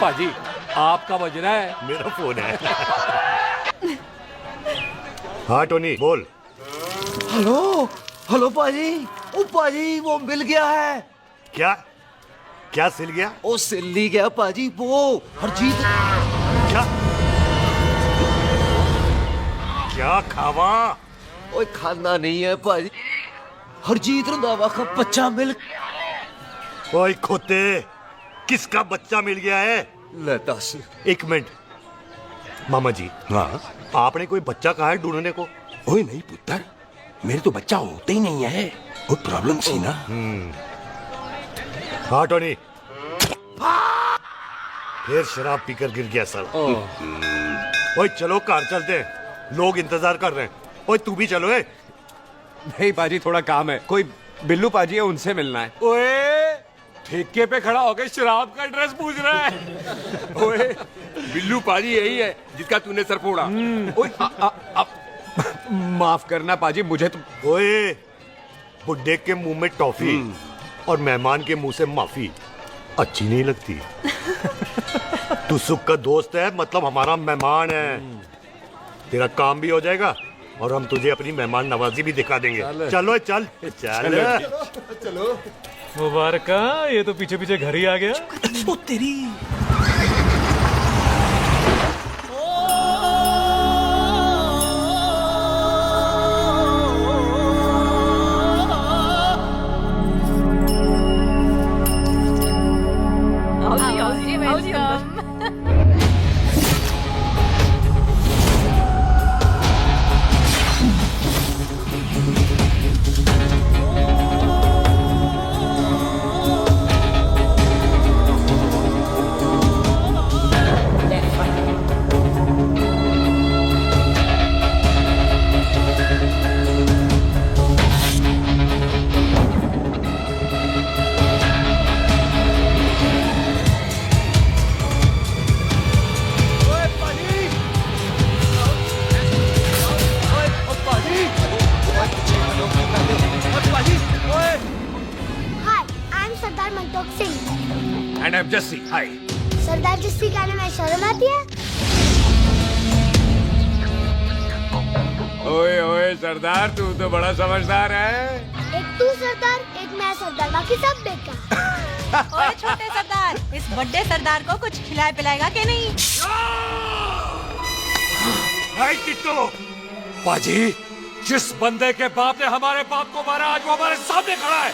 पाजी, आपका बज रहा है। मेरा फोन है। हाँ टोनी बोल। हेलो हेलो पाजी। ओ पाजी, वो मिल गया है। क्या क्या सिल गया? ओ सिल्ली गया पाजी, वो हरजीत। क्या क्या खावा? ओए खाना नहीं है पाजी, हरजीत रंधावा का बच्चा मिल। ओए खोते, किसका बच्चा मिल गया है? ले दस। एक मिनट मामा जी। हाँ, आपने कोई बच्चा कहा है ढूंढने को? ओए नहीं पुत्र, मेरे तो बच्चा होता ही नहीं है। वो प्रॉब्लम सी ना। हाँ टोनी, फिर शराब पीकर गिर गया सर। ओए चलो कार चलते हैं, लोग इंतजार कर रहे हैं। ओए तू भी चलो। है नहीं पाजी, थोड़ा काम है। कोई बिल्लू पाजी है, उनसे मिलना है। ओए, ठेके पे खड़ा होकर शराब का एड्रेस पूछ रहा है। ओए, बिल्लू पाजी यही है जिसका तूने सर फोड़ा। ओए माफ करना पाजी, मुझे तो। ओए, बुड्ढे के मुंह में टॉफी और मेहमान के मुंह से माफी अच्छी नहीं लगती। तू सुख का दोस्त है, मतलब हमारा मेहमान है। तेरा काम भी हो जाएगा और हम तुझे अपनी मेहमान नवाजी भी दिखा देंगे। चलो चल चल चलो। मुबारक, ये तो पीछे पीछे घर ही आ गया। ओ तेरी। And I'm Jesse. Hi. सरदार जस्सी कहने में शर्म आती है? ओए ओए सरदार, तू तो बड़ा समझदार है। एक तू सरदार, एक मैं सरदार, बाकी सब बेकार। ओए छोटे सरदार, इस बड़े सरदार को कुछ खिलाए पिलाएगा कि नहीं? टिट्टो। पाजी, जिस बंदे के बाप ने हमारे बाप को मारा, आज वो हमारे सामने खड़ा है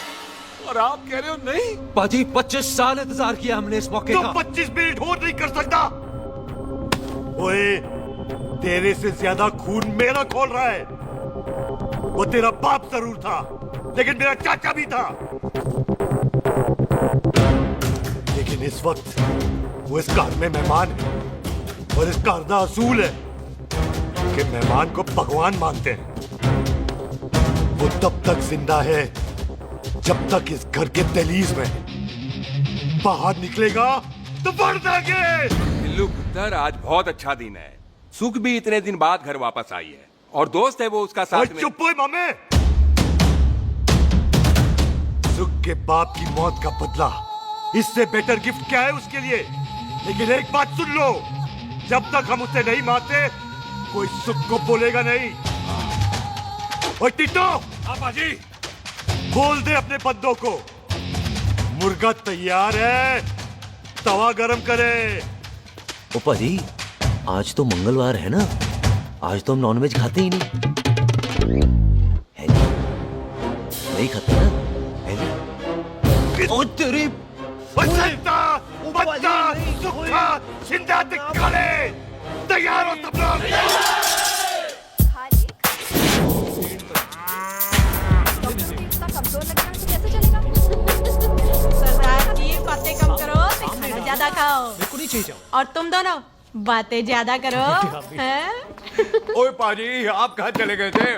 और आप कह रहे हो नहीं? पाजी, 25 साल इंतजार किया हमने इस मौके का। 25 मिनट और नहीं कर सकता। ओए, तेरे से ज्यादा खून मेरा खोल रहा है। वो तेरा बाप जरूर था, लेकिन मेरा चाचा भी था। लेकिन इस वक्त वो इस घर में मेहमान है और इसका अर्धा असूल है कि मेहमान को भगवान मानते हैं। वो तब तक जिंदा है जब तक इस घर के दहलीज में। बाहर निकलेगा तो बढ़ देंगे। बिल्लू पुत्र, आज बहुत अच्छा दिन है। सुख भी इतने दिन बाद घर वापस आई है और दोस्त है वो उसका साथ में। चुप हो मामे। सुख के बाप की मौत का बदला, इससे बेटर गिफ्ट क्या है उसके लिए? लेकिन एक बात सुन लो, जब तक हम उसे नहीं मारते कोई सुख को बोलेगा नहीं। ओए टिट्टो, पाजी, खोल दे अपने बंदों को। मुर्गा तैयार है, तवा गरम करे। ओ पाजी, आज तो मंगलवार है ना, आज तो हम नॉनवेज खाते ही नहीं है। नहीं खाते ना? है नहीं? ओ तेरी संता, बद्दा, सुक्खा, जिंदा दिखाले, तैयार हो सब लोग। कमजोर लग रहा है तो कैसे चलेगा? सरदार जी बातें कम करो, खाना ज्यादा खाओ। मेरे को नहीं चाहिए जाओ। और तुम दोनों बातें ज्यादा करो, हैं? ओए पाजी, आप कहाँ चले गए थे?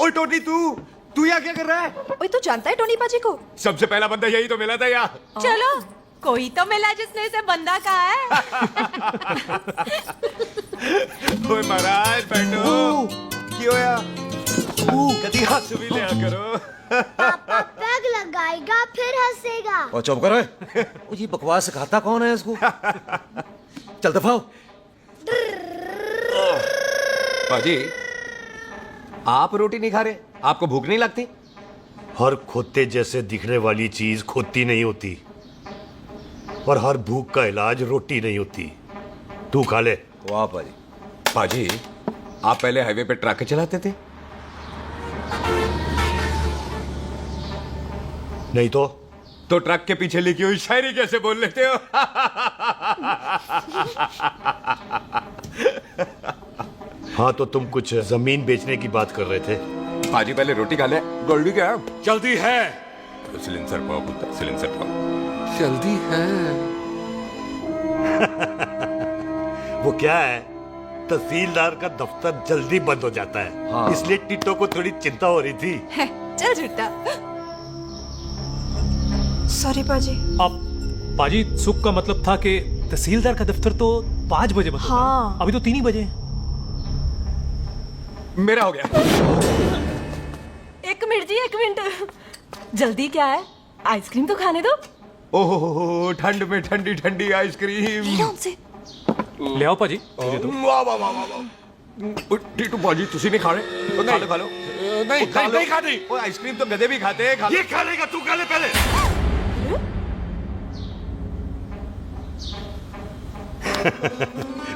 ओए टोनी, तू यहाँ क्या कर रहा है? ओए तू जानता है टोनी पाजी को? सबसे पहला बंदा यही तो मिला था यार। चलो कोई तो मिला जिसने इसे बंदा कहा है। ओए महाराज बैठो। क्यों यार? कभी हंस भी लिया करो। पापा पैग लगाएगा फिर हंसेगा। और चुप करो। वो जी बकवास सिखाता कौन है इसको? चल दफाओ। पाजी, आप रोटी नहीं खा रहे? आपको भूख नहीं लगती? हर खोते जैसे दिखने वाली चीज खोती नहीं होती, और हर भूख का इलाज रोटी नहीं होती। तू खा ले। वाह पाजी। पाजी, आप पहले हाईवे पे ट्रक चलाते थे? नहीं तो ट्रक के पीछे लिखी हुई शायरी कैसे बोल लेते हो? हाँ, तो तुम कुछ जमीन बेचने की बात कर रहे थे। पाजी पहले रोटी खा ले। गोल्डी क्या? जल्दी है। सिलेंसर पाओ पुत्र, सिलेंसर पाओ। जल्दी है। वो क्या है, तहसीलदार का दफ्तर जल्दी बंद हो जाता है। हाँ। इसलिए टिट्टो को थोड़ी चिंता हो रही थी। है, चल झूठा। सॉरी पाजी। अब पाजी, सुख का मतलब था कि तहसीलदार का दफ्तर तो 5 बजे बंद होता है। हाँ। अभी तो 3 ही बजे। मेरा हो गया। 1 मिनट जी, 1 मिनट। जल्दी क्या है? आइसक्रीम तो खाने दो। ओहो, ठंड में ठंडी ठंडी आइसक्रीम। ले उनसे। ले आओ पाजी। मुझे दो। वाह वाह वाह वाह। टीटू पाजी, तुसी नहीं खा रहे? तो खा लो, खा लो। नहीं खाती। वो आइसक्रीम तो गधे भी खाते हैं। खा लो। ये खा लेगा, तू खा ले पहले।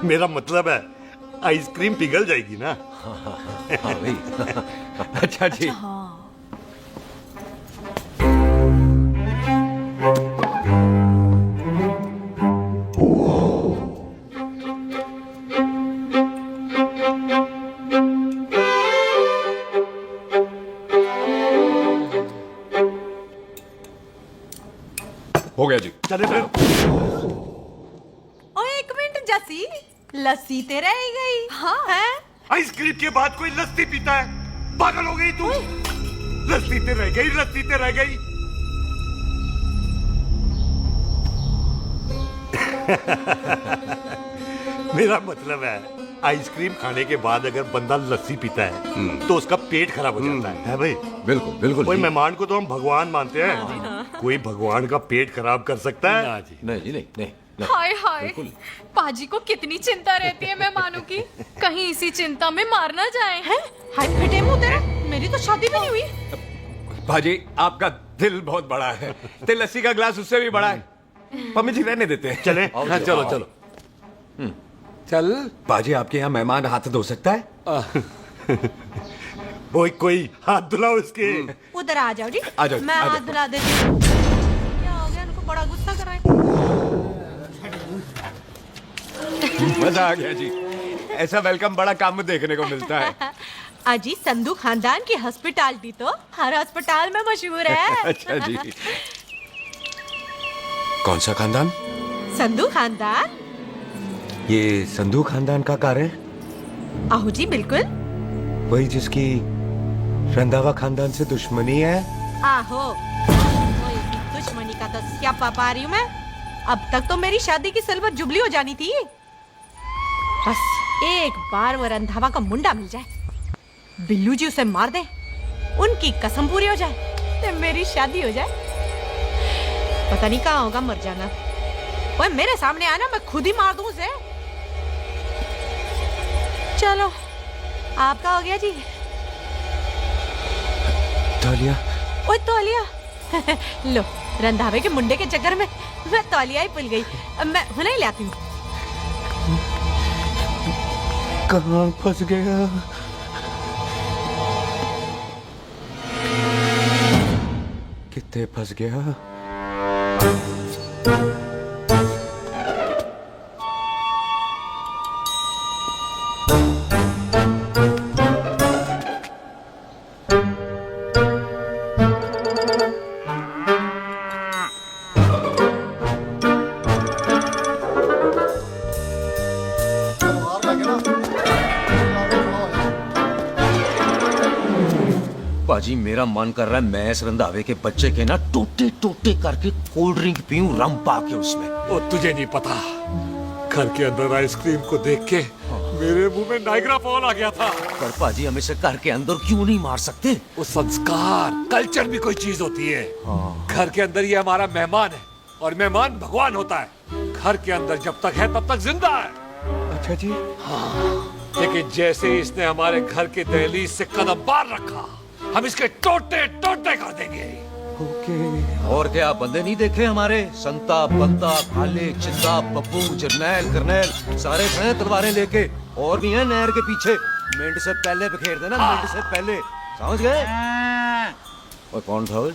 मेरा मतलब है आइसक्रीम पिघल जाएगी ना। हाँ भाई। अच्छा जी। हो गया जी। चले फिर। ओ 1 मिनट जसी, लस्सी ते रह गई। हाँ है। आइसक्रीम के बाद कोई लस्सी पीता है? पागल हो गई तू? लस्सी ते रह गई, लस्सी ते रह गई। मेरा मतलब है आइसक्रीम खाने के बाद अगर बंदा लस्सी पीता है तो उसका पेट खराब हो जाता है भाई? बिल्कुल बिल्कुल। कोई मेहमान को तो हम भगवान मानते हैं, कोई भगवान का पेट खराब कर सकता है? नहीं जी, नहीं नहीं। हाय हाय, पाजी को कितनी चिंता रहती है मेहमानों की। कहीं इसी चिंता में मार ना जाए। हैं? हाय फिटे मुंह तेरा, मेरी तो शादी भी नहीं हुई। भाजी, आपका दिल बहुत बड़ा है। ते लस्सी का ग्लास उससे भी बड़ा है। मम्मी जी रहने देते हैं। चले। हाँ, चलो चलो। चल। बाजी, आपके यहाँ मेहमान हाथ धो सकता है? कोई हाथ धुलाओ इसके। उधर आ जाओ जी। आ जाओ, मैं आ हाथ जाओ। धुला देती हूँ। क्या हो गया, उनको बड़ा गुस्सा कर रहे हैं। मजा आ गया जी। ऐसा वेलकम बड़ा काम देखने को मिलता है। अजी, संधू खानदान की हॉस्पिटैलिटी तो हर अस्पताल में मशहूर है। अच्छा जी। कौन सा खानदान? संधू खानदान। ये संधू खानदान का कार है? आहू जी बिल्कुल। वही जिसकी रंधावा खानदान से दुश्मनी है? आहो, वो इसकी दुश्मनी का तो स्यापा पा रही हूँ मैं। अब तक तो मेरी शादी की सिल्वर जुबली हो जानी थी। बस एक बार वो रंधावा का मुंडा मिल जाए, बिल्लू जी उसे मार दे, उनकी कसम पूरी हो जाए, तो मेरी शादी हो जाए। पता नहीं कहाँ होगा मर जाना। वो मेरे सामने आना, मैं खुद ही मार दूं उसे। चलो, आपका हो गया जी। तौलिया। ओए तौलिया। लो, रंधावे के मुंडे के चक्कर में मैं तौलिया ही भूल गई। मैं हुने ही लाती हूँ। कहाँ फंस गया? कितने फंस गया? पाजी मेरा मन कर रहा है मैं इस रंधावे के बच्चे के ना टोटे टोटे करके कोल्ड ड्रिंक पीऊं रम पा के उसमें। वो तुझे नहीं पता, घर के अंदर आइसक्रीम को देख के मेरे मुंह में नाइग्रा फॉल आ गया था। पर पाजी हम इसे घर के अंदर क्यों नहीं मार सकते? वो संस्कार कल्चर भी कोई चीज होती है। घर के अंदर ये हमारा मेहमान है और मेहमान भगवान होता है। घर के अंदर जब तक है तब तक जिंदा है। अच्छा जी। हाँ, लेकिन जैसे ही इसने हमारे घर के दहलीज से कदम बाहर रखा हम इसके टोटे टोटे कर देंगे। और क्या बंदे नहीं देखे हमारे? संता बंता खाले चिंदा पप्पू जरनैल करनैल सारे हैं तलवारें लेके, और भी हैं नहर के पीछे। मिनट से पहले बिखेर देना, मिनट से पहले, समझ गए? और कौन था वो?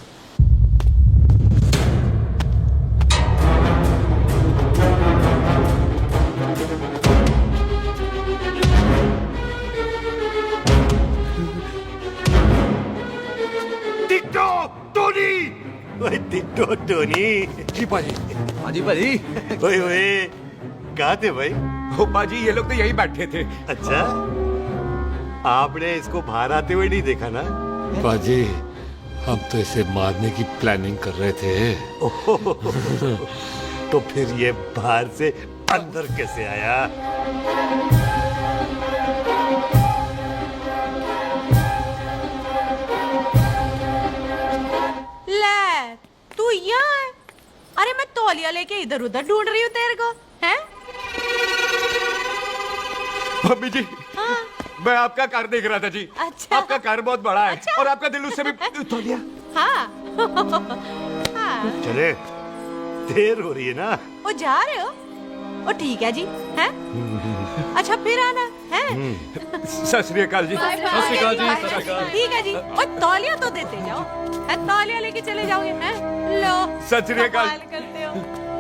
टिट्टो टोनी, ओए टिट्टो टोनी। जी पाजी। हाँ जी पाजी। ओए ओए, कहाँ थे भाई? ओ पाजी ये लोग तो यही बैठे थे। अच्छा, आपने इसको बाहर आते हुए नहीं देखा ना? पाजी हम तो इसे मारने की प्लानिंग कर रहे थे। तो फिर ये बाहर से अंदर कैसे आया? ले तू यहाँ है? अरे मैं तौलिया लेके इधर उधर ढूंढ रही हूँ तेरे को, हैं? मम्मी जी, हाँ? मैं आपका कार देख रहा था जी। अच्छा। आपका कार बहुत बड़ा है। अच्छा। और आपका दिल उससे भी तौलिया। हाँ। हाँ। चले, देर हो रही है ना? वो जा रहे हो? ओ ठीक है जी, हैं? अच्छा फिर आना, हैं? सत श्री अकाल जी। Bye bye. सत श्री अकाल जी, सत श्री अकाल। ठीक है जी। और तौलिया तो देते जाओ, है? तौलिया लेके चले जाओगे, हैं? लो। सत श्री अकाल। कमाल करते हो।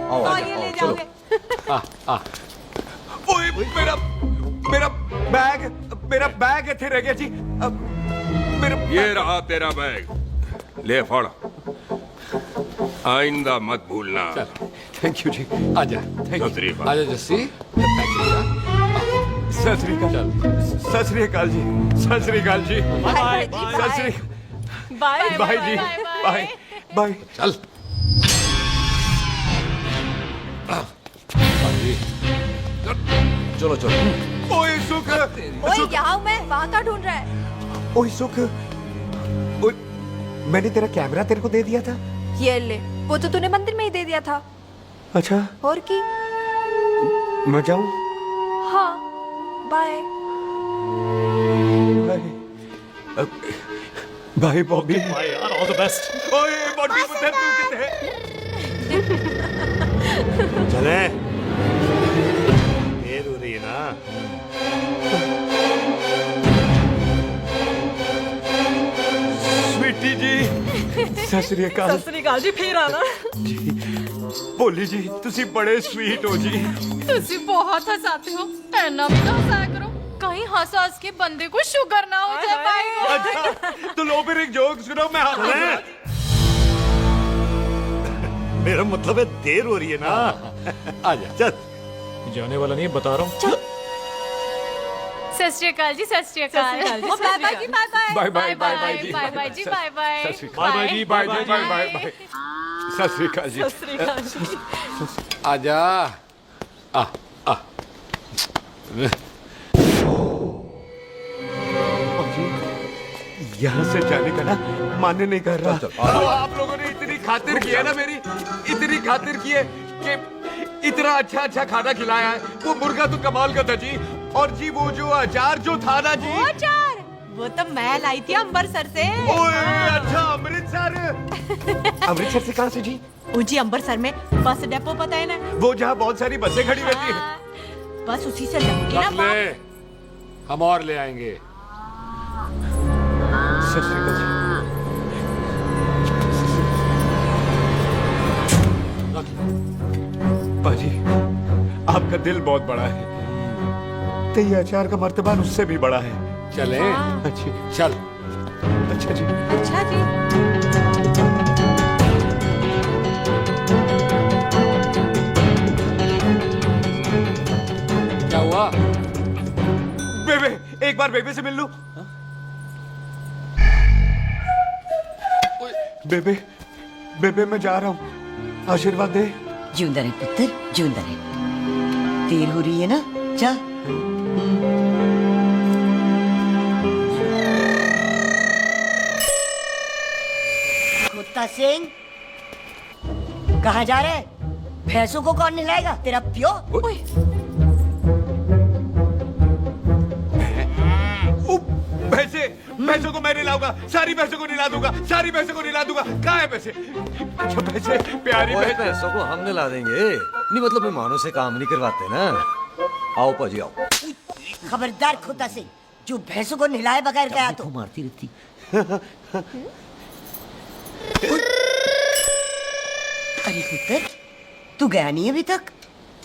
आओ, तौलिया ले चलो। जाओगे। ओए मेरा मेरा मेरा बैग इथे रह गया जी। मेरा ये रहा तेरा बैग, ले फड़। आइंदा मत भूलना। थैंक यू जी। आजा। सत श्री अकाल। आजा जस्सी। सत श्री अकाल। सत श्री अकाल जी। सत श्री अकाल जी। बाय सत श्री बाय बाय जी। Bye bye. चल। चलो चलो। ओए सुख। ओए यहाँ हूँ मैं, वहाँ का ढूंढ रहा है? ओए सुख, ओए मैंने तेरा कैमरा तेरे को दे दिया था। ये ले, वो तो तूने मंदिर में ही दे दिया था। अच्छा, और की? मैं जाऊं? हाँ, बाय। बाय बॉबी। बाय यार, ऑल द बेस्ट। ओए बॉबी पुत्र तू किथे है? चले, देर हो रही है ना? स्वीटी जी, सत श्री अकाल। सत श्री अकाल जी, फिर आना। जी, भोली जी, तुसी बड़े स्वीट हो जी। तुसी बहुत हंसाते हो, ऐना भी ना हंसाया करो, कहीं हंस हंस के बंदे को शुगर ना हो जाए भाई। अच्छा, तो लो फिर एक जोक सुनो, मैं चले। मेरा मतलब है देर हो रही है ना? आजा, चल। जाने वाला नहीं, बता रहा हूँ। सत श्री अकाल जी, सत श्री अकाल। ओ बाय बाय जी, bye bye. Bye bye bye जी। बाय बाय जी, बाय बाय। बाय बाय जी, bye bye bye bye bye. सत श्री अकाल जी। सत श्री अकाल जी। आजा। आ। यहाँ से जाने का ना माने नहीं कर रहा। तो आप लोगों ने इतनी खातिर की है ना मेरी, इतनी खातिर की है कि इतना अच्छा अच्छा खाना खिलाया है। वो मुर्गा तो कमाल का था जी। और जी वो जो अचार जो था ना जी, वो अचार, वो तो मैं लाई थी अमृतसर से। ओए अच्छा, अमृतसर। अमृतसर से कहाँ से जी? जी अमृतसर में बस डिपो पता है ना? वो जहाँ बहुत सारी बसें खड़ी रहती है। बस उसी से लगती है रख ना। ले, हम और ले आएंगे। सत श्री अकाल जी। आपका दिल बहुत बड़ा है, तो ये अचार का मर्तबान उससे भी बड़ा है। चले अच्छी चल। अच्छा जी। अच्छा जी। क्या हुआ? बेबे, एक बार बेबे से मिल लूं। बेबे, बेबे मैं जा रहा हूँ, आशीर्वाद दे। जिंदा रहे पुत्र, जिंदा रहे। देर हो रही है ना, जा। कुत्ता सिंह, कहाँ जा रहे? भैंसों को कौन नहलाएगा? तेरा प्यो? भैंसों को मैं नहलाऊंगा, सारी भैंसों को नहला दूंगा, सारी भैंसों को नहला दूंगा। कहाँ है पैसे? अच्छा पैसे, प्यारी पैसों को हम नहला देंगे, नहीं मतलब मेहमानों से काम नहीं करवाते ना। आओ पाजी आओ। खबरदार कुत्ता सिंह, जो भैंसों को नहलाए बगैर गया तो मारती रहती। अरे पुत्र, तू गया नहीं अभी तक?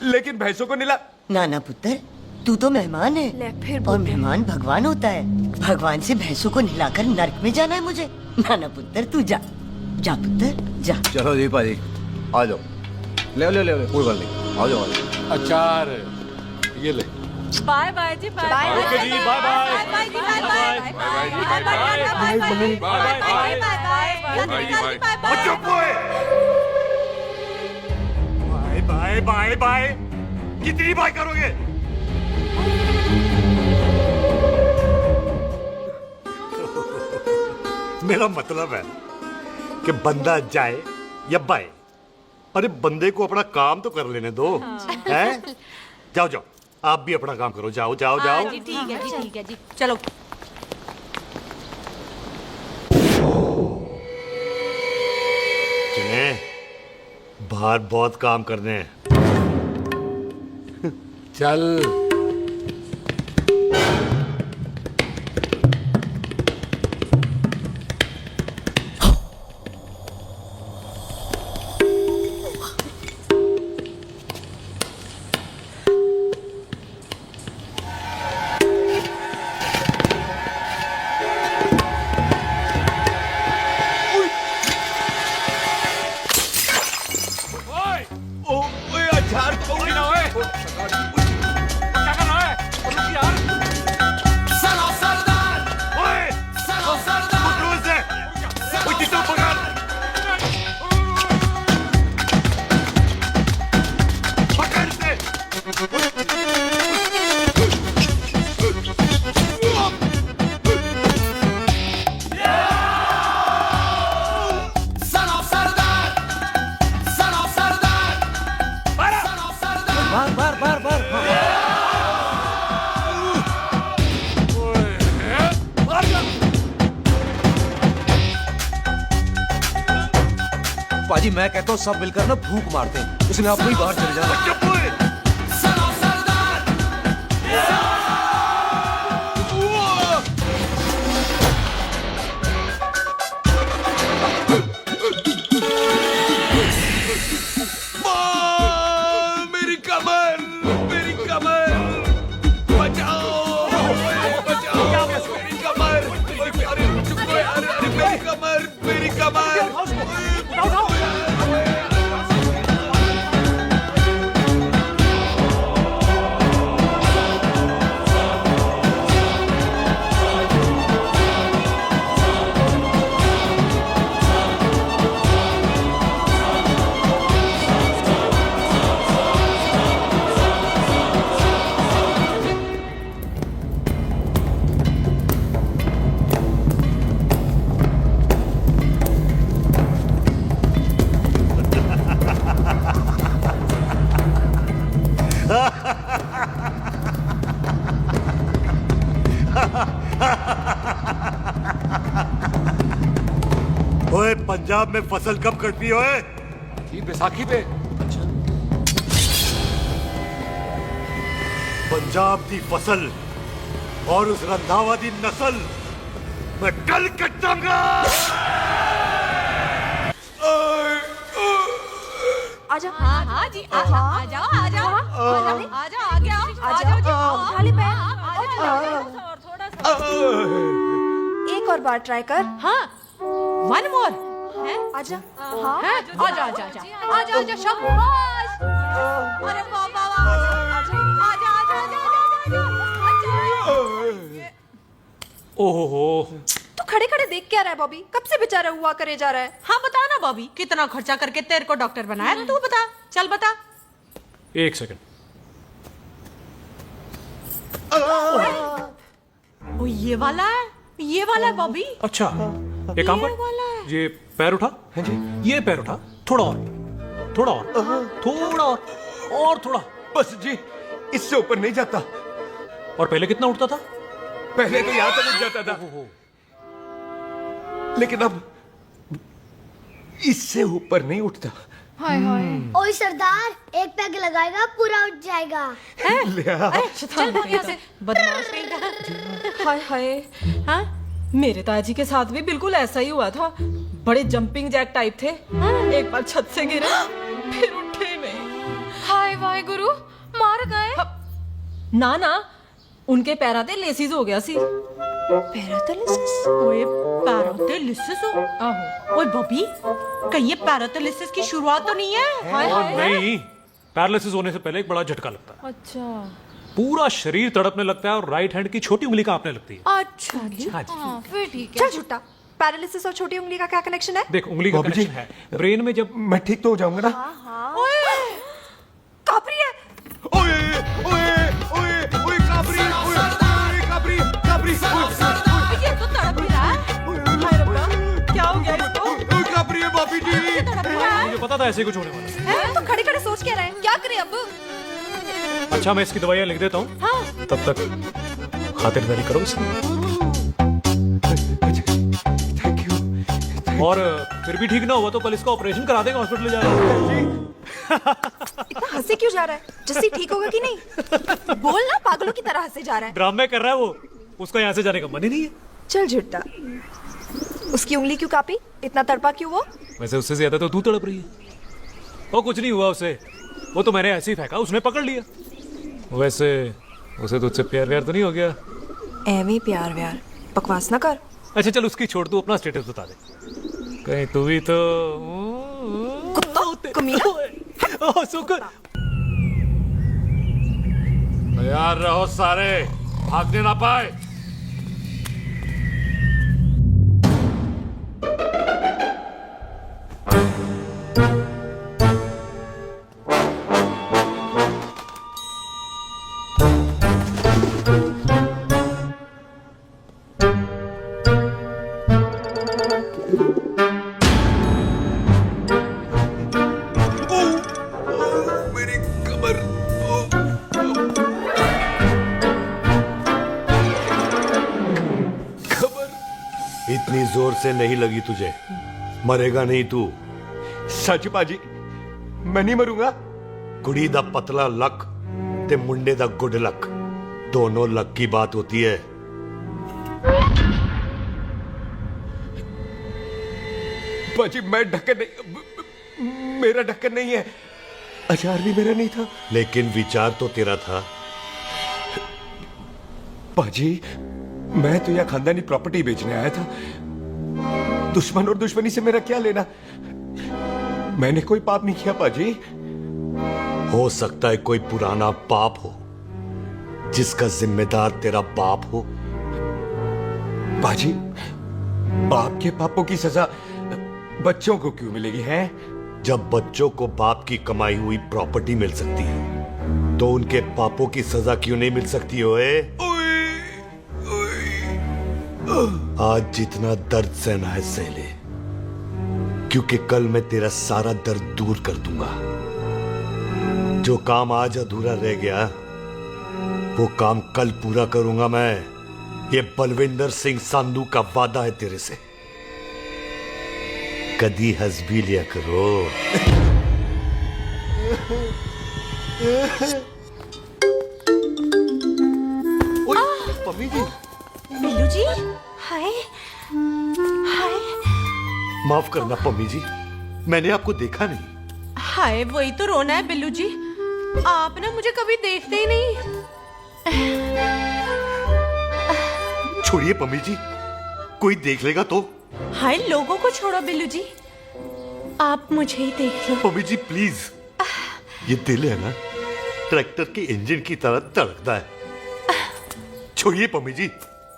लेकिन भैंसों को नहला। ना ना पुत्र, तू तो मेहमान है और मेहमान भगवान होता है। भगवान से भैंसों को नहलाकर नरक में जाना है मुझे? ना ना पुत्र, तू जा, जा पुत्र जा। चलो जी पाजी, आ जाओ। ले ले ले ले, कोई बात नहीं, आ जाओ आ जाओ। अचार ये ले। बाय बाय जी, बाय बाय ओके जी, बाय बाय बाय जी, bye bye bye bye bye bye bye. कितनी बाय करोगे? मेरा मतलब है कि बंदा जाए या बाय, अरे बंदे को अपना काम तो कर लेने दो। हैं? जाओ जाओ, आप भी अपना काम करो, जाओ जाओ जाओ। जी ठीक है जी, ठीक है जी, चलो। चले, बाहर बहुत काम करने हैं। चल। पाजी मैं कहता हूँ सब मिलकर ना भूख मारते हैं, उसने आपको ही बाहर चले जाना। मेरी कमर, मेरी कमर, बचाओ, बचाओ, मेरी कमर, अरे मेरी कमर, मेरी कमर। ओए पंजाब में फसल कब कटती है? ये बैसाखी पे। पंजाब की फसल और उस रंधावा दी नस्ल मैं कल कटांगा। आजा हाँ हाँ जी आ जाओ आ जाओ आ जाओ आ जाओ आगे आओ आ जाओ जी उठा ले पैर थोड़ा सा एक और बार ट्राई कर। हाँ वन मोर आजा। हाँ आजा आजा आजा आजा आजा शाबाश अरे बाबा आजा आजा आजा ओहो तू खड़े खड़े देख क्या रहा है बॉबी? कब से बेचारा हुआ करे जा रहा है? हाँ बता ना बॉबी, कितना खर्चा करके तेरे को डॉक्टर बनाया? तू बता, चल बता। एक सेकंड। ओ ये वाला है बॉबी। अच्छा एक काम कर, ये पैर उठा, ये पैर उठा, थोड़ा और, थोड़ा और, थोड़ा और थोड़ा। बस जी, इससे ऊपर नहीं जाता। और पहले कितना उठता था? पहले तो यहाँ तक उठ जाता था, लेकिन अब इससे ऊपर नहीं उठता। हाय हाय। ओए सरदार, एक पैग लगाएगा पूरा उठ जाएगा। चल भाग यहाँ से, बदमाश कहीं। हाय हाय। हाँ मेरे ताजी के साथ भी बिल्कुल ऐसा ही हुआ था। बड़े जंपिंग जैक टाइप थे। एक बार छत से गिरे फिर उठे नहीं। हाय वाहे गुरु, मार गए? ना ना, उनके पैरा ते लेसिस हो गया सी। पैरालिसिस? ओए पैरालिसिस हो? आहो। ओए बॉबी, कहीं ये पैरालिसिस की शुरुआत तो नहीं है? हाय हाय। नहीं, पैरालिसिस होने से पहले एक बड़ा झटका लगता है। अच्छा। पूरा शरीर तड़पने लगता है और राइट हैंड की छोटी उंगली कांपने लगती है। अच्छा जी। हाँ, फिर ठीक है। चल झूठा, पैरालिसिस और छोटी उंगली का क्या कनेक्शन है? देख, उंगली का कनेक्शन है ब्रेन में। जब मैं ठीक तो हो जाऊंगा ना? ओए कापरी है। ओए ओए ओए ओए काबरी, ओए काबरी काबरी, ये तो तड़प ही रहा है। हाय रब्बा, क्या हो गया इसको? ओए काबरी है बॉबी जी। मुझे पता था ऐसे कुछ होने वाला है। तो खड़े खड़े सोच क्या रहे हैं? क्या करें अब? अच्छा मैं इसकी दवाइयाँ लिख देता हूँ। हाँ। तब तक खातिरदारी करो इसकी। Thank you. और फिर भी ठीक ना हुआ तो कल इसका ऑपरेशन करा देंगे, हॉस्पिटल ले जाना। इतना हंसे क्यों जा रहा है? जस्सी ठीक होगा कि नहीं? बोल ना, पागलों की तरह हंसे जा रहा है। ड्रामे कर रहा है वो, उसका यहाँ से जाने का मन ही नहीं है। चल झुट्टा, उसकी उंगली क्यों कापी? इतना तड़पा क्यों वो? वैसे उससे ज्यादा तो तू तड़प रही है। वो कुछ नहीं हुआ उसे, वो तो मैंने ऐसे ही फेंका, उसने पकड़ लिया। वैसे उसे तुझसे प्यार व्यार तो नहीं हो गया? एमी प्यार व्यार बकवास ना कर। अच्छा चल उसकी छोड़, तू अपना स्टेटस बता दे। कहीं तू भी तो कुत्ता कमीना। शुक्र। तैयार रहो सारे, भागने ना पाए। इतनी जोर से नहीं लगी तुझे, मरेगा नहीं तू। सच बाजी, मैं नहीं मरूंगा। कुड़ी दा पतला लक ते मुंडे दा गुड लक, दोनों लक की बात होती है। बाजी मैं ढक्कन नहीं, मेरा ढक्कन नहीं है। अचार भी मेरा नहीं था। लेकिन विचार तो तेरा था। बाजी मैं तो यहाँ खानदानी प्रॉपर्टी बेचने आया था। दुश्मन और दुश्मनी से मेरा क्या लेना? मैंने कोई पाप नहीं किया बाजी। हो सकता है कोई पुराना पाप हो जिसका जिम्मेदार तेरा बाप हो। बाजी बाप के पापों की सजा बच्चों को क्यों मिलेगी है? जब बच्चों को बाप की कमाई हुई प्रॉपर्टी मिल सकती है तो उनके पापों की सजा क्यों नहीं मिल सकती? ओए आज जितना दर्द सहना है सह ले, क्योंकि कल मैं तेरा सारा दर्द दूर कर दूंगा। जो काम आज अधूरा रह गया वो काम कल पूरा करूंगा मैं। ये बलविंदर सिंह संधू का वादा है तेरे से। कदी हंस भी लिया करो। पम्मी जी। बिल्लू जी, हाय हाय। माफ करना पम्मी जी, मैंने आपको देखा नहीं। हाय वही तो रोना है बिल्लू जी, आप ना मुझे कभी देखते ही नहीं। छोड़िए पम्मी जी, कोई देख लेगा तो। हाय लोगों को छोड़ो बिल्लू जी, आप मुझे ही देख लो। पम्मी जी प्लीज, ये दिल है ना ट्रैक्टर के इंजन की तरह धड़कता है। छोड़िए पम्मी जी।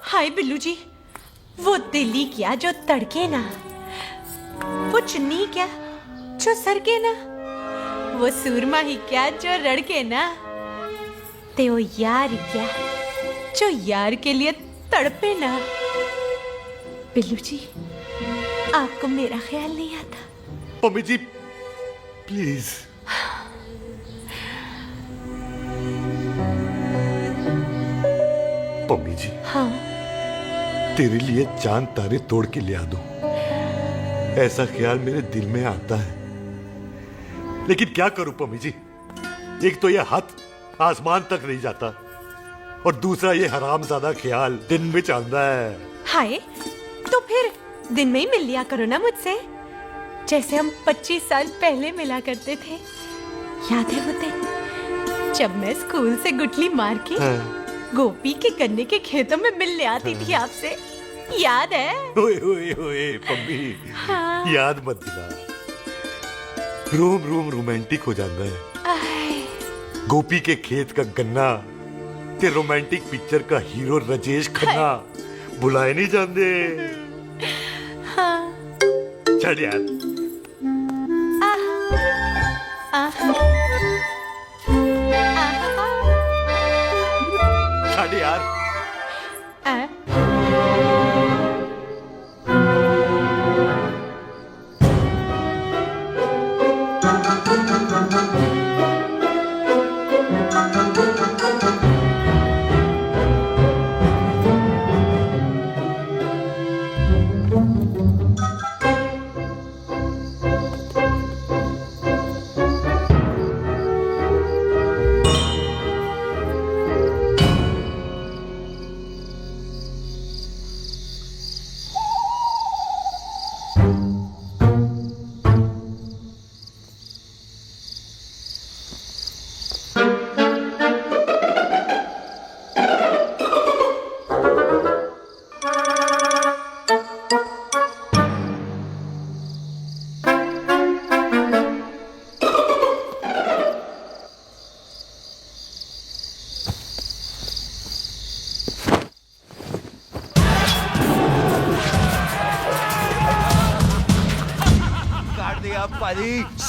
हाय बिल्लू जी, वो दिल ही क्या जो तड़के ना, वो चुन्नी क्या जो सरके ना, वो सूरमा ही क्या जो रड़के ना, ते वो यार क्या जो यार के लिए तड़पे ना। बिल्लू जी आपको मेरा ख्याल नहीं आता? पम्मी जी प्लीज। पम्मी जी हाँ तेरे लिए चांद तारे तोड़ के ले आ दूं, ऐसा ख्याल मेरे दिल में आता है, लेकिन क्या करूं पम्मी जी। एक तो ये हाथ आसमान तक नहीं जाता, और दूसरा ये हरामजादा ख्याल दिन में चांदा है। हाय तो फिर दिन में ही मिल लिया करो ना मुझसे, जैसे हम 25 साल पहले मिला करते थे। याद है वो दिन जब मैं स्कूल से गुटली मार के गोपी के गन्ने के खेतों में मिलने आती थी आपसे, याद है? ओए ओए ओए पम्मी, हाँ। याद मत दिला, रोम रोम रोमांटिक हो जाता है। गोपी के खेत का गन्ना ते रोमांटिक पिक्चर का हीरो राजेश खन्ना बुलाए नहीं जाते। हाँ। चल यार। चल यार।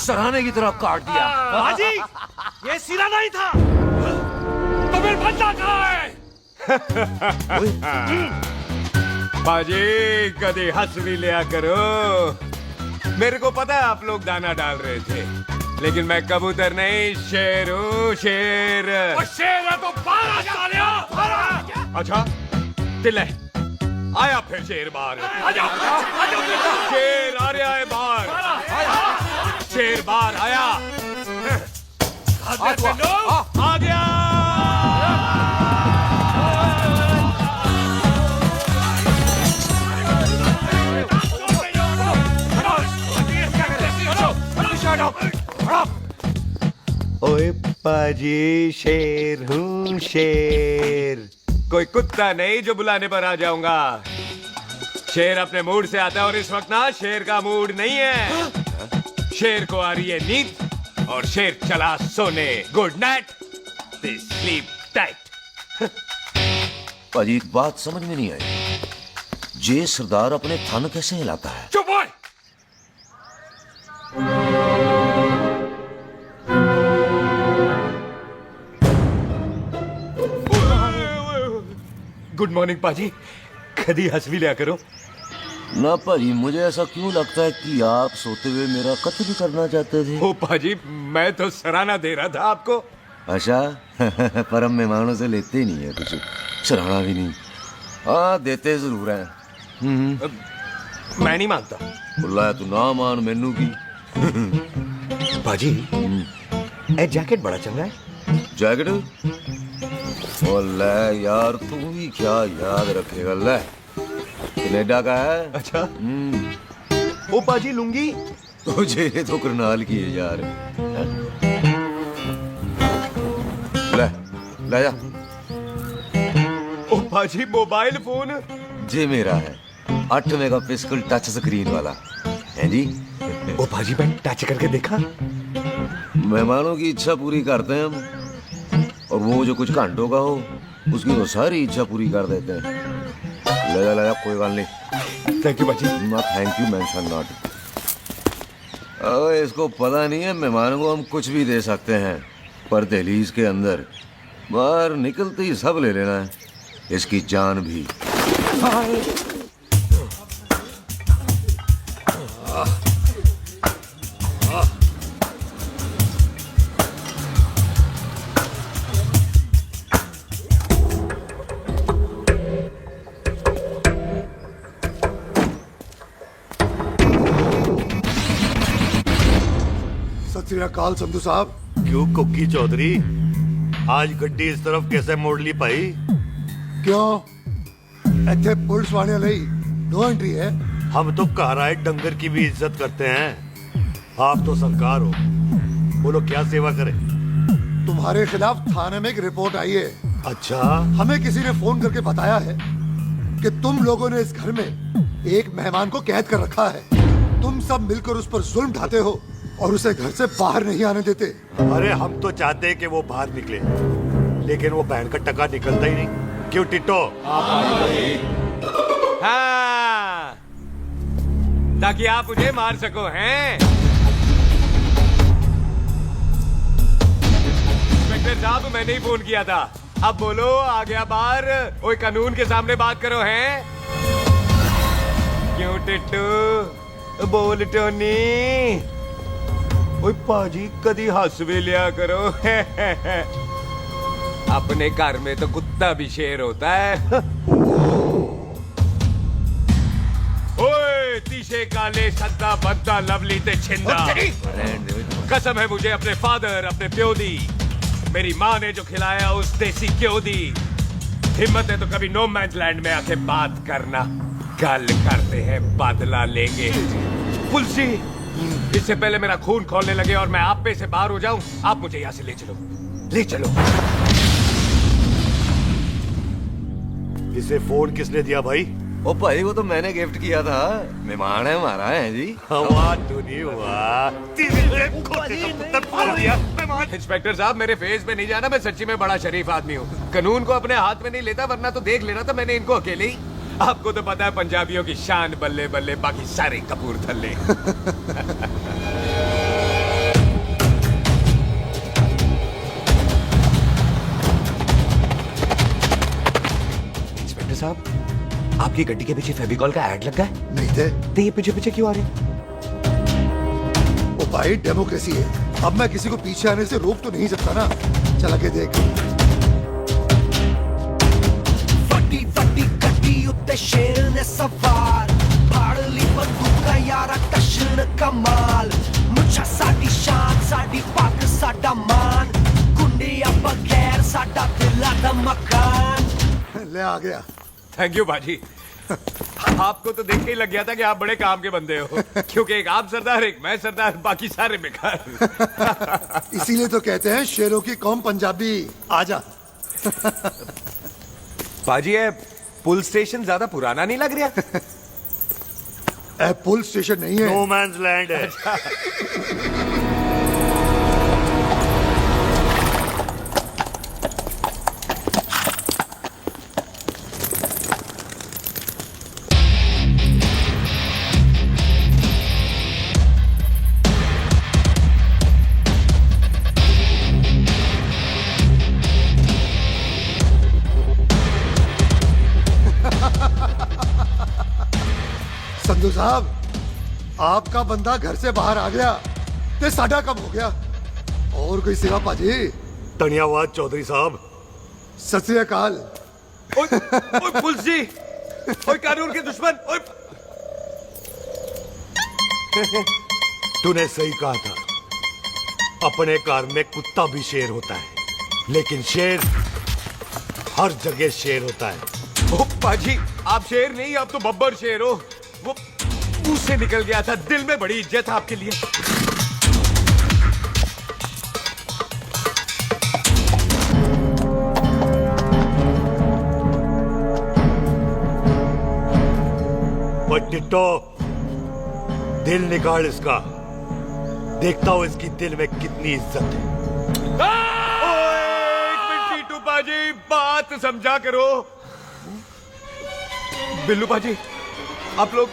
सराहने की तरह काट दिया। बाजी, ये सिरा नहीं था। तो फिर बंदा कहाँ है? बाजी कभी हंस भी लिया करो। मेरे को पता है आप लोग दाना डाल रहे थे, लेकिन मैं कबूतर नहीं शेर हूँ, शेर। शेर है तो बाहर आ लिया। अच्छा दिल्ली आया फिर शेर बाहर। शेर आ रहा है बाहर, शेर बाहर आया। आ गया। ओए पाजी शेर हूँ शेर। कोई कुत्ता नहीं जो बुलाने पर आ जाऊंगा। शेर अपने मूड से आता है, और इस वक्त ना शेर का मूड नहीं है। शेर को आ रही है नींद और शेर चला सोने। Good night, sleep tight. पाजी एक बात समझ में नहीं आई, जे सरदार अपने थन कैसे हिलाता है? चुप हो। गुड मॉर्निंग पाजी, कभी हंस भी लिया करो। ना पाजी, मुझे ऐसा क्यों लगता है कि आप सोते हुए मेरा कत्ल भी करना चाहते थे? ओ पाजी, मैं तो सराहना दे रहा था आपको। अच्छा पर हम मेहमानों से लेते ही नहीं है कुछ, सराहना भी नहीं। हाँ देते जरूर हैं। मैं नहीं मानता। बुलाया तू ना मान मैनू की। पाजी ए जैकेट बड़ा चंगा है। जैकेट ओ ले यार, तू भी क्या याद रखेगा। ले कनेडा का है। अच्छा। ओ पाजी लुंगी तुझे ये तो करनाल की है यार। ले ले जा। ओ पाजी मोबाइल फोन जे मेरा है 8 मेगापिक्सल टच स्क्रीन वाला है जी। ओ पाजी मैंने टच करके देखा। मेहमानों की इच्छा पूरी करते हैं हम, और वो जो कुछ घंटों का हो उसकी तो सारी इच्छा पूरी कर देते हैं। ले जा कोई बात नहीं। थैंक यू पाजी। Not thank you mention not. इसको पता नहीं है मेहमानों को हम कुछ भी दे सकते हैं, पर दहलीज के अंदर बाहर निकलते ही सब ले लेना है, इसकी जान भी। सत श्री अकाल संधू साहब। क्यों कुक्की चौधरी, आज गड्डी इस तरफ कैसे मोड़ ली भाई? क्यों इतने पुलिस वाले नहीं नो एंट्री है? हम तो घर आए डंगर की भी इज्जत करते हैं। आप तो सरकार हो, बोलो क्या सेवा करें? तुम्हारे खिलाफ थाने में एक रिपोर्ट आई है। अच्छा? हमें किसी ने फोन करके बताया है कि तुम लोगों ने इस घर में एक मेहमान को कैद कर रखा है। तुम सब मिलकर उस पर जुल्म ढाते हो और उसे घर से बाहर नहीं आने देते। अरे हम तो चाहते हैं कि वो बाहर निकले, लेकिन वो बहन का टका निकलता ही नहीं। क्यों टिट्टो? हाँ, ताकि आप मुझे मार सको हैं। इंस्पेक्टर साहब मैंने ही फोन किया था। अब बोलो आ गया बाहर। ओए कानून के सामने बात करो हैं। क्यों टिट्टू? बोल टोनी। ओए पाजी कदी हंस भी लिया करो। अपने घर में तो कुत्ता भी शेर होता है। ओए तीशे काले सद्दा बद्दा लवली ते छिंदा, कसम है मुझे अपने फादर अपने प्यो दी, मेरी माँ ने जो खिलाया उस देसी क्यों दी। हिम्मत है तो कभी नो मैन लैंड में आके बात करना। गल करते हैं बदला लेंगे। पुलसी इससे पहले मेरा खून खोलने लगे और मैं आप पे से बाहर हो जाऊं, आप मुझे यहाँ से ले चलो, ले चलो। इसे फोन किसने दिया भाई? ओ भाई वो तो मैंने गिफ्ट किया था, मेहमान है हमारा है जी। वाह टोनी वाह। इंस्पेक्टर साहब मेरे फेस पे नहीं जाना, मैं सच्ची में बड़ा शरीफ आदमी हूँ। कानून को अपने हाथ में नहीं लेता, वरना तो देख लेना था मैंने इनको अकेले ही। आपको तो पता है पंजाबियों की शान बल्ले बल्ले, बाकी सारे कपूरथल्ले। इंस्पेक्टर साहब आपकी गड्डी के पीछे फेविकॉल का ऐड लगा है? नहीं थे। तो ये पीछे पीछे क्यों आ रहे? ओ भाई डेमोक्रेसी है, अब मैं किसी को पीछे आने से रोक तो नहीं सकता ना। चला के देख। उत्ते शेर ने सवार फाड़ ली बंदूका यारा टशन कमाल। मुझा साडी शान साडी पग साडा मान, गुंडिया बगैर साडा दिला दा मकान। ले आ गया। थैंक यू बाजी। आपको तो देख के ही लग गया था कि आप बड़े काम के बंदे हो, क्योंकि एक आप सरदार एक मैं सरदार, बाकी सारे बेकार। इसीलिए तो कहते हैं शेरों की कौम पंजाबी। आजा। बाजी है पुल स्टेशन ज्यादा पुराना नहीं लग रहा? पुल स्टेशन नहीं है, नो मैंस लैंड है। संधू साहब आपका बंदा घर से बाहर आ गया ते साडा कम हो गया। और कोई सेवा पाजी? धन्यवाद चौधरी साहब। सत श्री अकाल। ओए पुलिस जी, ओए कानून के दुश्मन, ओए। तूने सही कहा था, अपने घर में कुत्ता भी शेर होता है, लेकिन शेर हर जगह शेर होता है। ओ पाजी आप शेर नहीं, आप तो बब्बर शेर हो। वो मुंह से निकल गया था, दिल में बड़ी इज्जत था आपके लिए। टिट्टो, दिल निकाल इसका, देखता हूं इसकी दिल में कितनी इज्जत है। एक मिनट टीटू पाजी, बात समझा करो। बिल्लू पाजी, आप लोग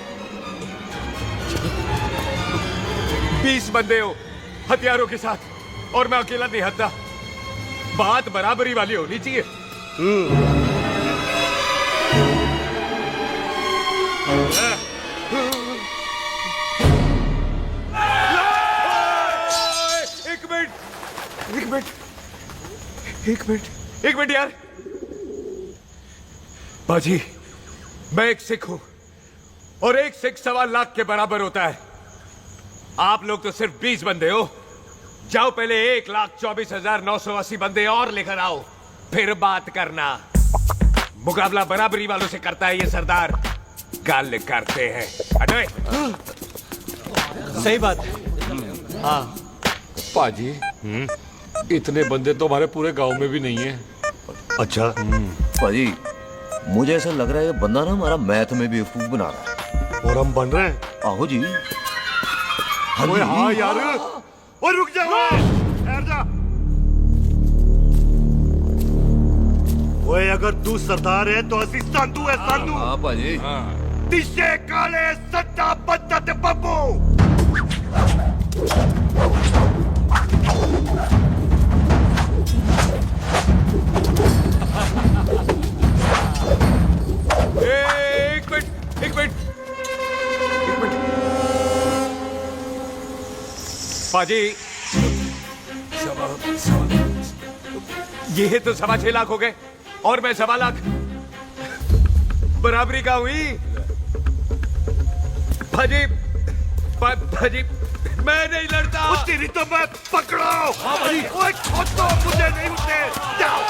20 बंदे हो हथियारों के साथ और मैं अकेला नहीं हटता। बात बराबरी वाली होनी चाहिए। एक मिनट यार। बाजी, मैं एक सिख हूं और एक सिख 1.25 लाख के बराबर होता है। आप लोग तो सिर्फ 20 बंदे हो। जाओ पहले 1,24,980 बंदे और लेकर आओ, फिर बात करना। मुकाबला बराबरी वालों से करता है ये सरदार, गाल करते हैं। हटो। सही बात है। हाँ पाजी, इतने बंदे तो हमारे पूरे गांव में भी नहीं है। अच्छा पाजी, मुझे ऐसा लग रहा है ये बंदा ना हमारा मैथ में भी बेवकूफ बना रहा है। और हम बन रहे हैं? आहो जी। ओए हाँ यार, और रुक जा, ठहर जा। ओए अगर तू सरदार है तो असी संधू है, संधू। हाँ पाजी। दिशे काले सट्टा बद्दत बब्बू। एक मिनट पाजी, ये तो 6.25 लाख हो गए और मैं 1.25 लाख। बराबरी का हुई भाजी। भाजी, मैं नहीं लड़ता। तेरी तो मैं पकड़ो। ओए छोड़ दो मुझे, नहीं उठे। जाओ।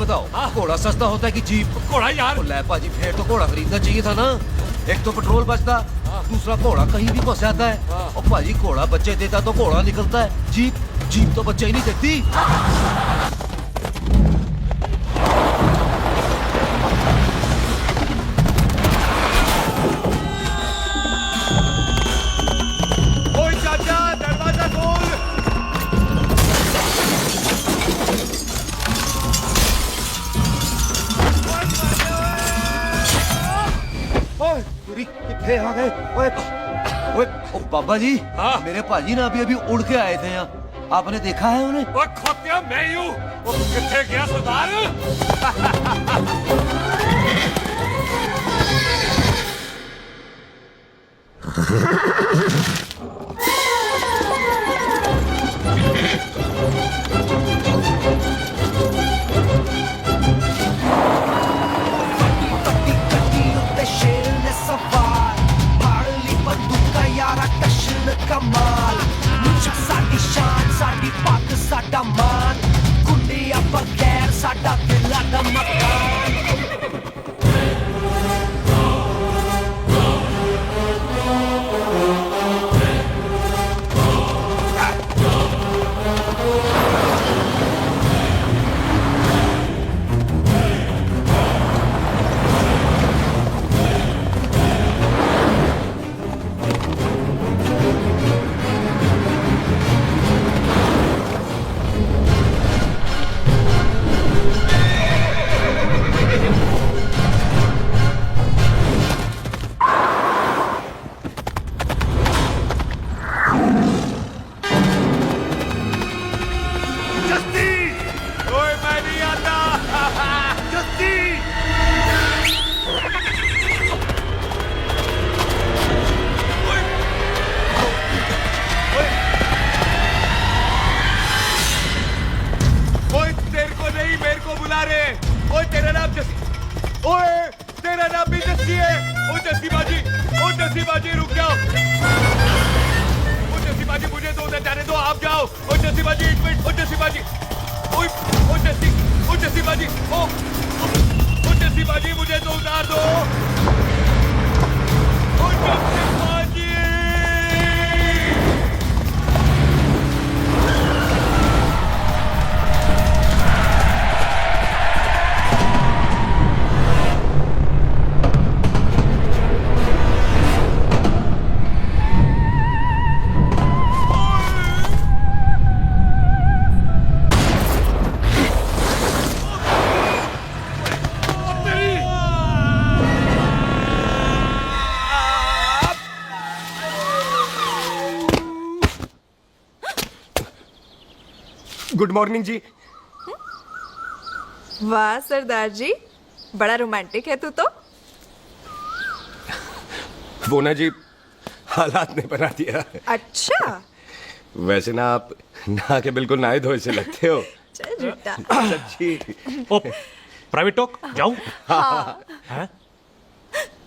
बताओ घोड़ा सस्ता होता है कि जीप? घोड़ा यार। ले पाजी फिर तो घोड़ा खरीदना चाहिए था ना। एक तो पेट्रोल बचता, दूसरा घोड़ा कहीं भी फंस जाता है। और पाजी घोड़ा बच्चे देता तो घोड़ा निकलता है, जीप तो बच्चे ही नहीं देती। ओए चाचा, दरवाजा खोल। ओए कितने आ गए? ओए ओ बाबा जी, मेरे पाजी ना अभी उड़ के आए थे यहाँ, आपने देखा है उन्हें? ओए खोतिया मैं ही हूँ। वो कितने गया सरदार? ਉੱਤੇ ਸ਼ੇਰ ਨੇ ਸਵਾਰ ਫੜ ਲਈ ਬੰਦੂਕਾਂ ਯਾਰਾ ਟਸ਼ਨ ਕਮਾਲ ਮੁੱਛਾਂ ਸਾਡੀ ਸ਼ਾਨ ਸਾਡੀ ਪੱਗ ਸਾਡਾ ਮਾਨ ਗੁੰਡਿਆਂ ਬਗੈਰ ਸਾਡਾ ਦਿਲਾਂ ਦਾ ਮਕਾਨ गुड मॉर्निंग जी। वाह सरदार जी, बड़ा रोमांटिक है तू तो। वो ना जी हालात ने बना दिया। अच्छा। वैसे ना आप नहा के बिल्कुल नहाए धोए से लगते हो। चल झूठा। सच्ची। ओ प्राइवेट टॉक जाऊं? हाँ। हैं?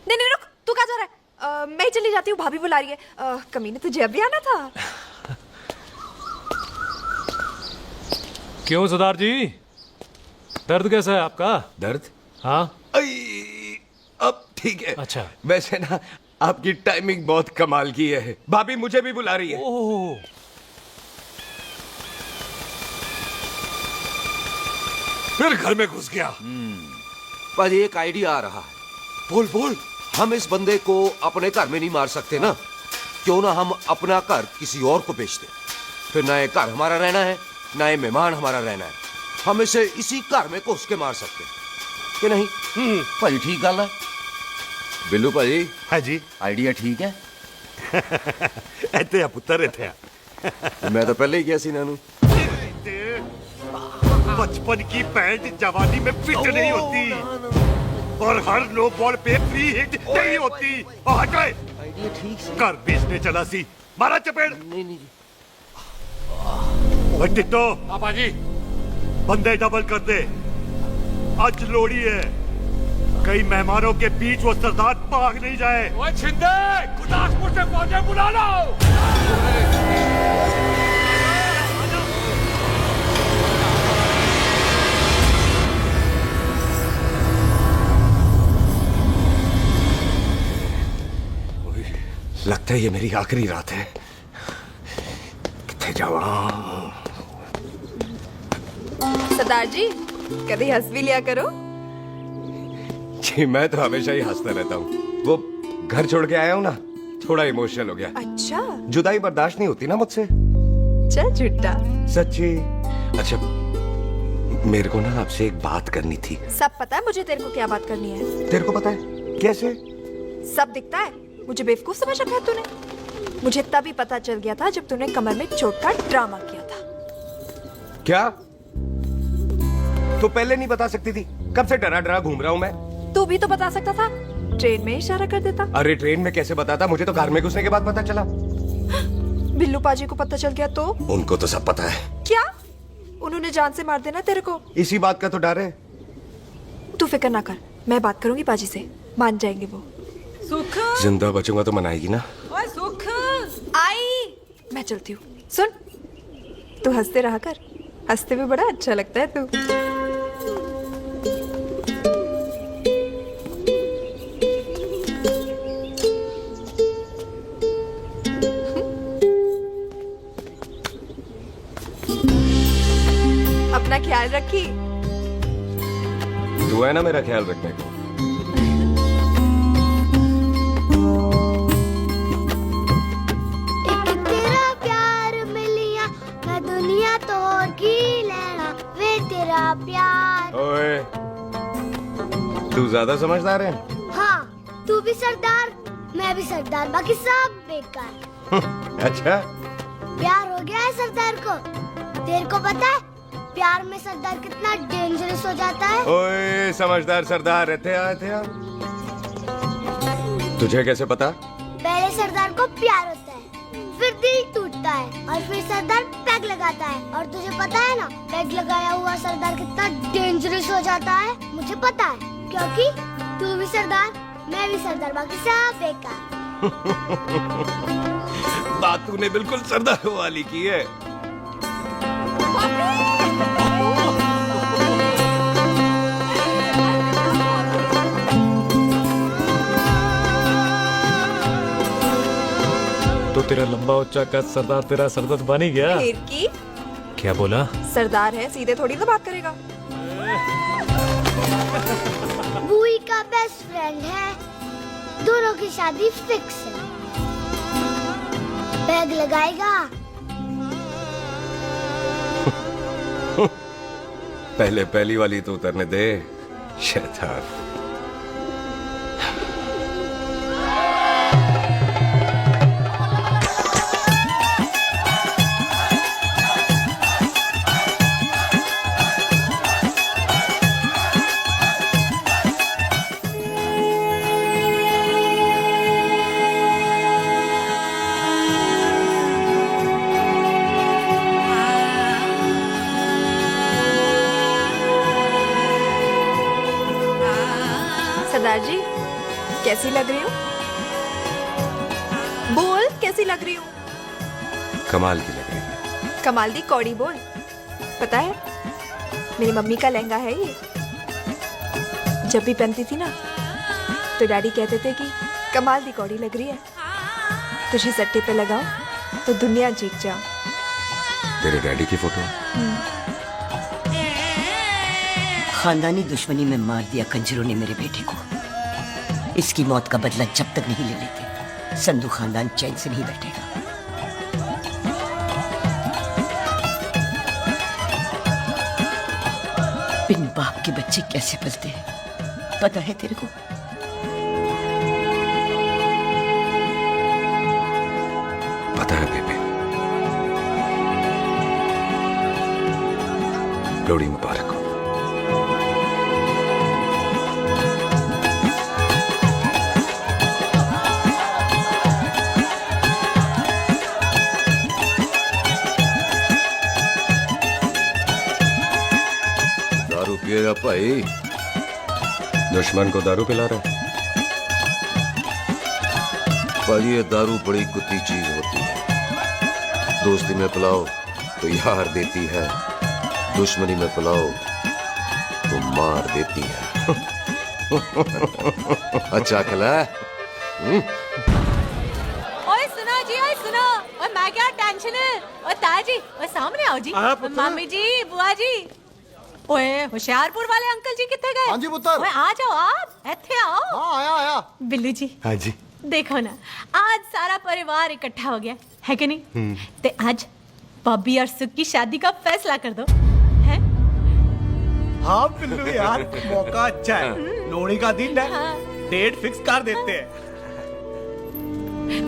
नहीं रुक, तू कहाँ जा रहा है? मैं ही चली जाती हूँ, भाभी बुला रही है। कमीने तुझे अभी आना था। क्यों सरदार जी, दर्द कैसा है आपका? दर्द? हाँ अब ठीक है। अच्छा। वैसे ना आपकी टाइमिंग बहुत कमाल की है। भाभी मुझे भी बुला रही है। ओह। फिर घर में घुस गया। पर एक आइडिया आ रहा है। बोल बोल। हम इस बंदे को अपने घर में नहीं मार सकते ना, क्यों ना हम अपना घर किसी और को बेच दें। फिर ना ये घर हमारा रहना है, ना ये मेहमान हमारा रहना है। हम इसे इसी घर में घुस के मार सकते हैं कि नहीं? भाजी ठीक गल है। बिल्लू भाजी। हाँ जी। आइडिया ठीक है। ਇੱਥੇ ਆ ਪੁੱਤਰ ਇੱਥੇ ਆ। मैं तो पहले ही किया सी नानू। बचपन की पैंट जवानी में फिट नहीं होती और हर लो बॉल पे फ्री हिट नहीं होती। और हट गए। आइडिया ठीक से। घर बेचने चला सी, मारा चपेड़। नहीं नहीं। ओए टिट्टो। पापा जी। बंदे डबल कर दे, आज लोड़ी है। कई मेहमानों के बीच वो सरदार भाग नहीं जाए। ओए छिंदे, गुरदासपुर से फौजें बुला लो। लगता है ये मेरी आखिरी रात है। कितने जावा। सरदार जी कभी हंस भी लिया करो। जी मैं तो हमेशा ही हंसता रहता हूँ। वो घर छोड़ के आया हूँ ना, थोड़ा इमोशनल हो गया। अच्छा जुदाई बर्दाश्त नहीं होती ना मुझसे। चल झूठा। सच्ची। अच्छा मेरे को ना आपसे एक बात करनी थी। सब पता है मुझे तेरे को क्या बात करनी है। तेरे को पता है? कैसे? सब दिखता है। मुझे बेवकूफ समझ रखा है तूने। मुझे तभी पता चल गया था जब तूने कमर में चोट का ड्रामा किया था। क्या? तो पहले नहीं बता सकती थी? कब से डरा डरा घूम रहा हूँ मैं। तू भी तो बता सकता था, ट्रेन में इशारा कर देता। अरे ट्रेन में कैसे बताता? मुझे तो कार में घुसने के बाद पता चला। बिल्लू पाजी को पता चल गया तो? उनको तो सब पता है। क्या? उन्होंने जान से मार देना तेरे को। इसी बात का तो डर है। तू फिक्र ना कर, मैं बात करूंगी पाजी से, मान जाएंगे वो। सुख जिंदा बचूंगा तो मनाएगी ना। ओए सुख आई मैं चलती हूँ। सुन तू हंसते रहा कर, हंसते भी बड़ा अच्छा लगता है तू। अपना ख्याल रखी। तू है ना मेरा ख्याल रखने को। एक तेरा प्यार मिलिया मैं दुनिया तोड़ की लेना वे तेरा प्यार। ओए तू ज्यादा समझदार है। हाँ तू भी सरदार मैं भी सरदार, बाकी सब बेकार। अच्छा प्यार हो गया है सरदार को। तेरे को पता है प्यार में सरदार कितना डेंजरस हो जाता है। ओए समझदार सरदार रहते आते। तुझे कैसे पता? पहले सरदार को प्यार होता है, फिर दिल टूटता है और फिर सरदार पैग लगाता है। और तुझे पता है ना पैग लगाया हुआ सरदार कितना डेंजरस हो जाता है। मुझे पता है क्योंकि तू भी सरदार मैं भी सरदार, बाकी सब बेकार। बात तूने बिल्कुल सरदार वाली की है। तो तेरा लंबा ऊंचा कद सरदार तेरा सरदर्द बन ही गया। फिर की क्या बोला? सरदार है सीधे थोड़ी ना बात करेगा। बुई का बेस्ट फ्रेंड है, दोनों की शादी फिक्स है। पैग लगाएगा। पहले पहली वाली तो उतरने दे शैतान। सरदार जी कैसी लग रही हूँ? बोल कैसी लग रही हूँ? कमाल की लग रही है। कमाल दी कौड़ी बोल। पता है मेरी मम्मी का लहंगा है ये। जब भी पहनती थी ना तो डैडी कहते थे कि कमाल दी कौड़ी लग रही है, तुझे सट्टे पे लगाओ तो दुनिया जीत जाओ। तेरे डैडी की फोटो? खानदानी दुश्मनी में मार दिया कंजरों ने मेरे बेटे को। इसकी मौत का बदला जब तक नहीं ले लेते संधू खानदान चैन से नहीं बैठेगा। बिन बाप के बच्चे कैसे पलते हैं पता है तेरे को? पता है बेबे। लोहड़ी मुबारक हो। दारू पिएगा भाई? दुश्मन को दारू पिला रहा है। पर ये दारू बड़ी कुत्ती चीज होती है। दोस्ती में पिलाओ तो यार देती है, दुश्मनी में पिलाओ तो मार देती है। अच्छा खिला? ओए जी ओए सुनो, ओए मैं क्या टेंशन है, ओए ताया जी, ओए सामने आओ जी, मम्मी जी, बुआ जी, ओए होशियारपुर वाले अंकल जी कितने गए? हाँ जी पुत्र। ओए आ जाओ आप, इत्थे आओ। हाँ आया आया। बिल्लू जी। हाँ जी। देखो ना, आज सारा परिवार इकट्ठा हो गया है कि नहीं? ते आज बॉबी और सुख की शादी का फैसला कर दो। है? हाँ बिल्लू यार, मौका अच्छा है, लोहड़ी का दिन है, डेट फिक्स कर देते हैं।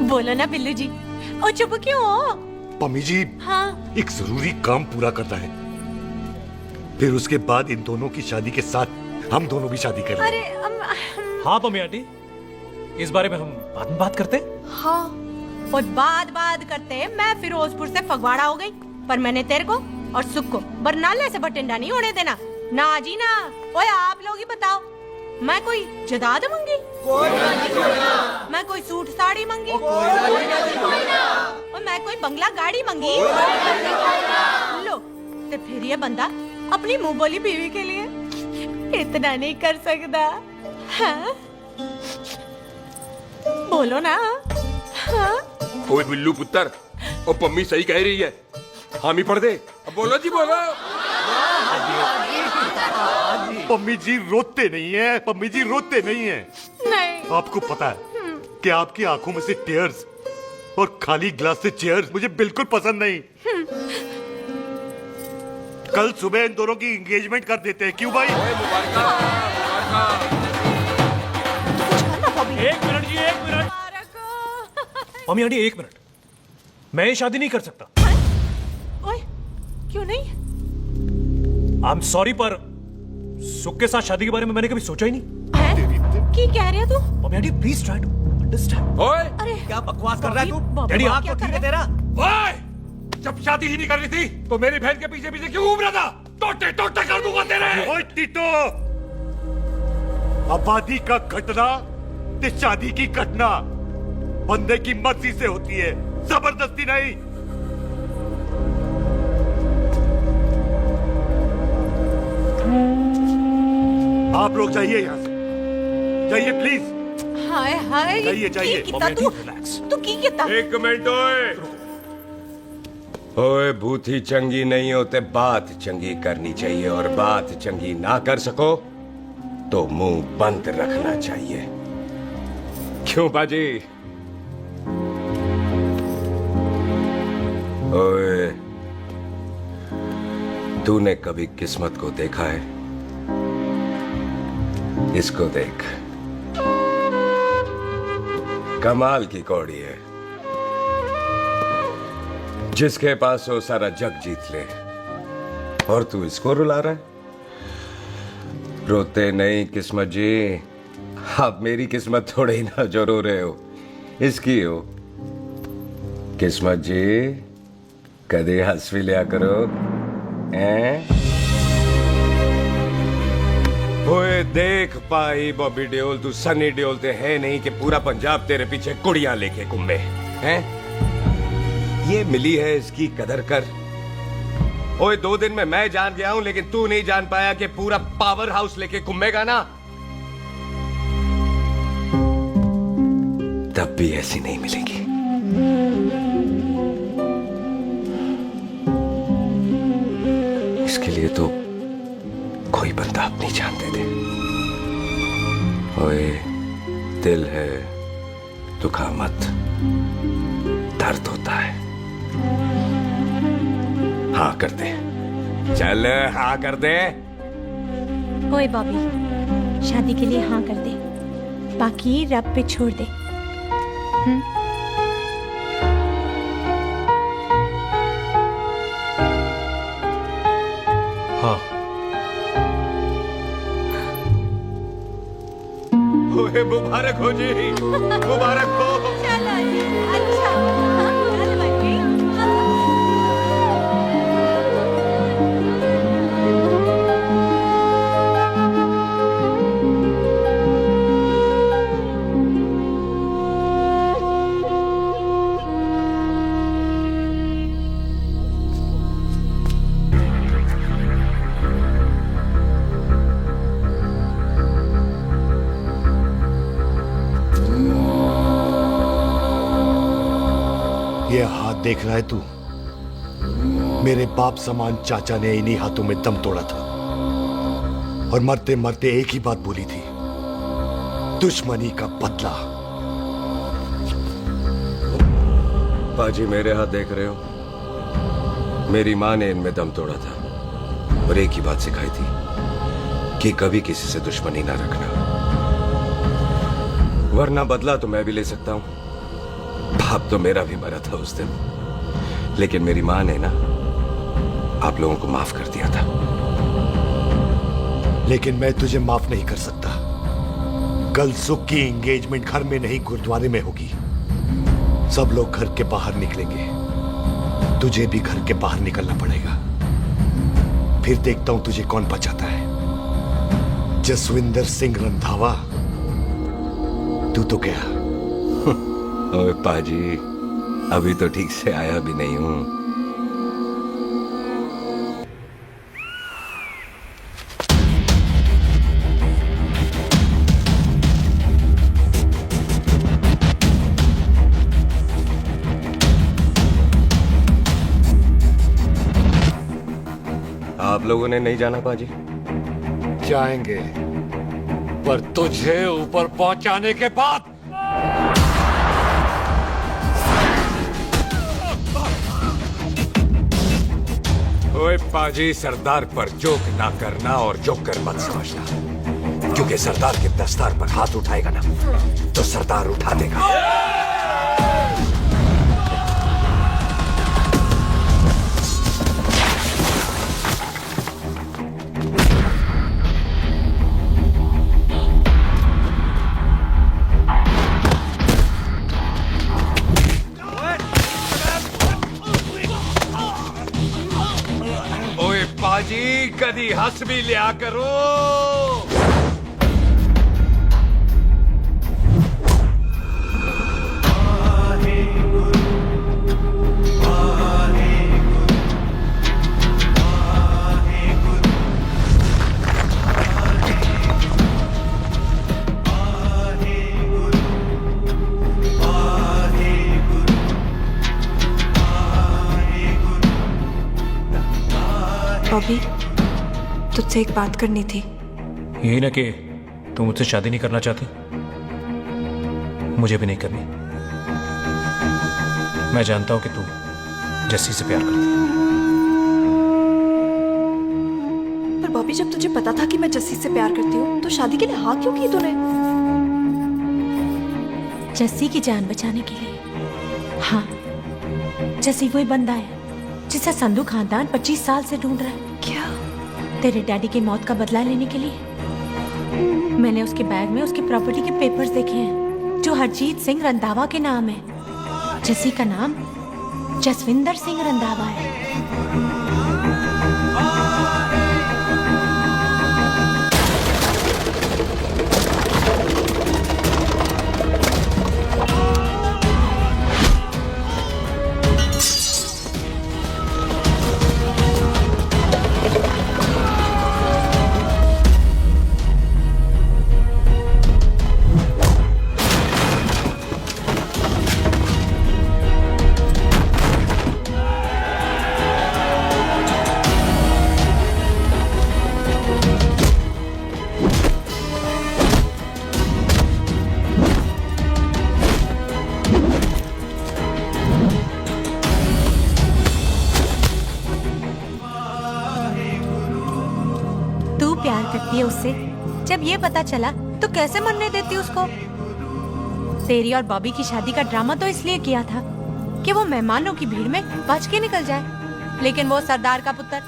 बोलो ना बिल्लू जी, ओ चुप क्यों हो? पम्मी जी, हाँ एक जरूरी काम पूरा करना है, फिर उसके बाद इन दोनों की शादी के साथ हम दोनों भी शादी करेंगे। अरे हाँ पम्मी आंटी, इस बारे में हम बाद में बात करते। हाँ और बाद करते मैं फिरोजपुर से फगवाड़ा हो गई, पर मैंने तेरे को और सुख को बरनाले से बटिंडा नहीं होने देना। ना जी ना। ओए आप लोग ही बताओ, मैं कोई जदाद मंगी? मैं कोई सूट साड़ी मंगी? और मैं कोई बंगला गाड़ी मंगी? लो, तो फिर ये बंदा अपनी मुंह बोली बीवी के लिए इतना नहीं कर सकता? हाँ? बोलो ना। हाँ? ओए बिल्लू पुत्र, ओ पम्मी सही कह रही है, हामी पढ़ दे। अब बोलो जी बोलो। पम्मी जी रोते नहीं है, पम्मी जी रोते नहीं है। नहीं। आपको पता है कि आपकी आंखों में से टीयर्स और खाली ग्लास से चेयर्स मुझे बिल्कुल पसंद नहीं। कल सुबह इन दोनों की एंगेजमेंट कर देते हैं, क्यों भाई? एक मिनट जी, एक मिनट। मम्मी आंटी एक मिनट, मैं ये शादी नहीं कर सकता। ओए, क्यों नहीं? आई एम सॉरी, पर सुख के साथ शादी के बारे में मैंने कभी सोचा ही नहीं। की कह रहे हो तू? Mummy aunty please try to understand. ओए अरे क्या बकवास कर रहा है तू? डैडी दिमाग तो ठीक है तेरा? ओए, जब शादी ही नहीं करनी थी तो मेरी बहन के पीछे पीछे क्यों घूम रहा था? टोटे टोटे कर दूंगा तेरे। ओए टीटो, आबादी का घटना ते शादी की घटना बंदे की मर्जी से होती है, जबरदस्ती नहीं। आप लोग जाइए यहाँ से, जाइए प्लीज। हाय हाय, जाइए जाइए। तू की कितना? एक मिनट ओए। ओए भूथी चंगी नहीं होते, बात चंगी करनी चाहिए, और बात चंगी ना कर सको तो मुंह बंद रखना चाहिए। क्यों बाजी? ओए, तूने कभी किस्मत को देखा है? इसको देख, कमाल की कौड़ी है, जिसके पास वो सारा जग जीत ले, और तू इसको रुला रहा है? रोते नहीं किस्मत जी, आप मेरी किस्मत थोड़े ही ना जो रो रहे हो, इसकी हो। किस्मत जी कदे हंस भी लिया करो, हैं? ओए देख पाई बॉबी देओल, तू सनी देओल ते है नहीं कि पूरा पंजाब तेरे पीछे कुड़ियां लेके घूमे हैं? ये मिली है, इसकी कदर कर। ओए 2 दिन में मैं जान गया हूं, लेकिन तू नहीं जान पाया कि पूरा पावर हाउस लेके घूमेगा ना, तब भी ऐसी नहीं मिलेगी। इसके लिए तो कोई बंदा अपनी जान दे दे। ओए दिल है, दुखा मत, दर्द होता है। हाँ कर दे, चल हाँ कर दे। ओए बॉबी, शादी के लिए हाँ कर दे, बाकी रब पे छोड़ दे। हाँ। ओए मुबारक हो जी, मुबारक हो। चलो जी, अच्छा। चल बच्ची। देख रहा है तू? मेरे बाप समान चाचा ने इन्हीं हाथों में दम तोड़ा था और मरते मरते एक ही बात बोली थी, दुश्मनी का बदला। पाजी मेरे हाथ देख रहे हो? मेरी माँ ने इनमें दम तोड़ा था और एक ही बात सिखाई थी कि कभी किसी से दुश्मनी ना रखना, वरना बदला तो मैं भी ले सकता हूं। बाप तो मेरा भी मरा था उस दिन, लेकिन मेरी माँ ने ना आप लोगों को माफ कर दिया था। लेकिन मैं तुझे माफ नहीं कर सकता। कल सुख की एंगेजमेंट घर में नहीं गुरुद्वारे में होगी। सब लोग घर के बाहर निकलेंगे, तुझे भी घर के बाहर निकलना पड़ेगा। फिर देखता हूं तुझे कौन बचाता है। जसविंदर सिंह रंधावा, तू तो क्या? ओए पाजी, अभी तो ठीक से आया भी नहीं हूं। आप लोगों ने नहीं जाना पाजी? जाएंगे, पर तुझे ऊपर पहुंचाने के बाद। ओए पाजी, सरदार पर जोक ना करना और जोक कर मत समझना, क्योंकि सरदार के दस्तार पर हाथ उठाएगा ना तो सरदार उठा देगा। पाजी, कदी हंस भी लिया करो। बॉबी, तुझसे एक बात करनी थी। यही ना कि तुम मुझसे शादी नहीं करना चाहती, मुझे भी नहीं करनी। मैं जानता हूं कि तू जस्सी से प्यार करती है। पर बॉबी, जब तुझे पता था कि मैं जस्सी से प्यार करती हूँ तो शादी के लिए हाँ क्यों की तूने? जस्सी की जान बचाने के लिए। हाँ, जस्सी वही बंदा है जिसे संधू खानदान 25 साल से ढूंढ रहा है। क्या? तेरे डैडी की मौत का बदला लेने के लिए। मैंने उसके बैग में उसकी प्रॉपर्टी के पेपर्स देखे हैं जो हरजीत सिंह रंधावा के नाम है। जस्सी का नाम जसविंदर सिंह रंधावा है। प्यार करती है उससे। जब ये पता चला तो कैसे मरने देती उसको? तेरी और बॉबी की शादी का ड्रामा तो इसलिए किया था कि वो मेहमानों की भीड़ में बच के निकल जाए, लेकिन वो सरदार का पुत्र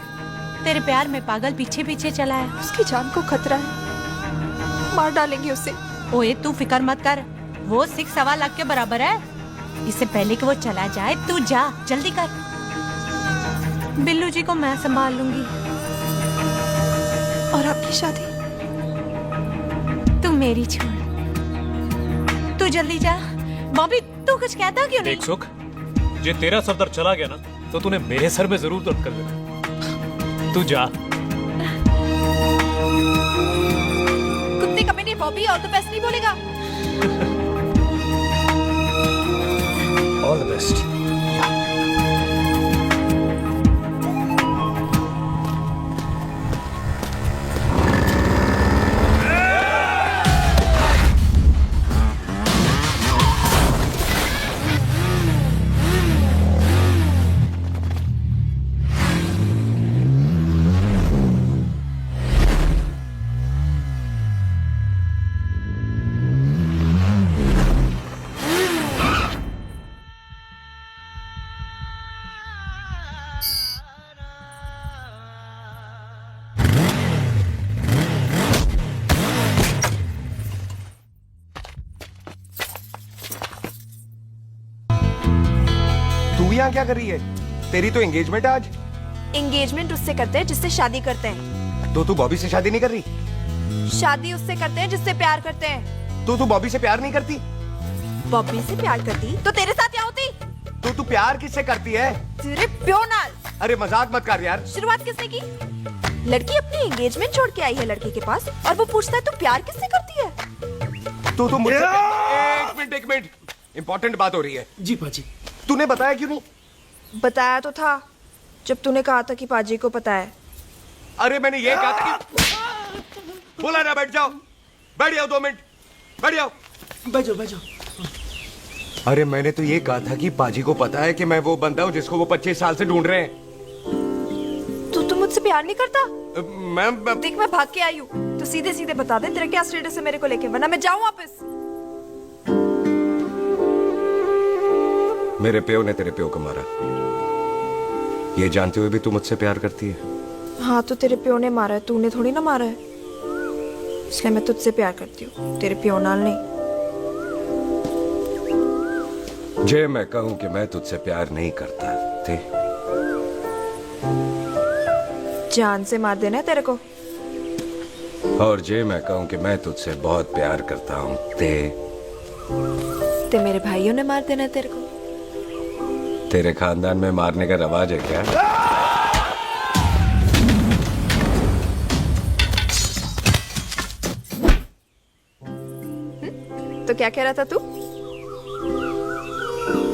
तेरे प्यार में पागल पीछे पीछे चला है। उसकी जान को खतरा है, मार डालेंगे उसे। ओए तू फिक्र मत कर, वो 6.25 लाख के बराबर है। इससे पहले कि वो चला जाए तू जा, जल्दी कर। बिल्लू जी को मैं संभाल लूंगी। और आपकी शादी? तू मेरी छोड़, तू जल्दी जा। बॉबी तू कुछ कहता क्यों नहीं? देख सुख, जे तेरा सरदार चला गया ना तो तूने मेरे सर में जरूर दर्द कर देना। तू जा। कुत्ते कमीने बॉबी, और तो बेस्ट नहीं बोलेगा। All the best. यहाँ क्या कर रही है? तेरी तो एंगेजमेंट है आज। एंगेजमेंट उससे करते हैं जिससे शादी करते हैं। तो तू बॉबी से शादी नहीं कर रही? शादी उससे करते हैं जिससे प्यार करते हैं। तो तू बॉबी से प्यार नहीं करती? बॉबी से प्यार करती तो तेरे साथ क्या होती? तो तू प्यार किससे करती है? तेरे प्यो नाल। अरे मजाक मत कर यार। शुरुआत किसने की? लड़की अपनी एंगेजमेंट छोड़ के आई है लड़के के पास और वो पूछता है तू प्यार किससे करती है? तो मुझसे एक मिनट इंपॉर्टेंट बात हो रही है। जी पाजी। तूने बताया क्यों नहीं? बताया तो था जब तूने कहा था कि पाजी को पता है। अरे मैंने ये कहा था कि बोला ना बैठ जाओ। बैठ जाओ 2 मिनट। बैठ जाओ। बैठ जाओ। अरे मैंने तो ये कहा था कि पाजी को पता है कि मैं वो बंदा हूँ जिसको वो 25 साल से ढूंढ रहे हैं। तू मुझसे प्यार नहीं करता? मैं देख मैं भाग के आई हूँ तो सीधे सीधे बता दे तेरा क्या स्टेटस है मेरे को लेके, वरना मैं जाऊँ वापस। मेरे प्यो ने तेरे प्यो को मारा, ये जानते हुए भी तू मुझसे प्यार करती है? हाँ तो तेरे प्यो ने मारा है, तूने थोड़ी ना मारा है, इसलिए मैं तुझसे प्यार करती हूँ, तेरे प्यो नाल नहीं। जे मैं कहूं कि मैं तुझसे प्यार नहीं करता थे जान से मार देना है तेरे को। और जे मैं कहूं कि मैं तुझसे बहुत प्यार करता हूं ते मेरे भाइयों ने मार देना है तेरे को। तेरे खानदान में मारने का रवाज है क्या? तो क्या कह रहा था तू?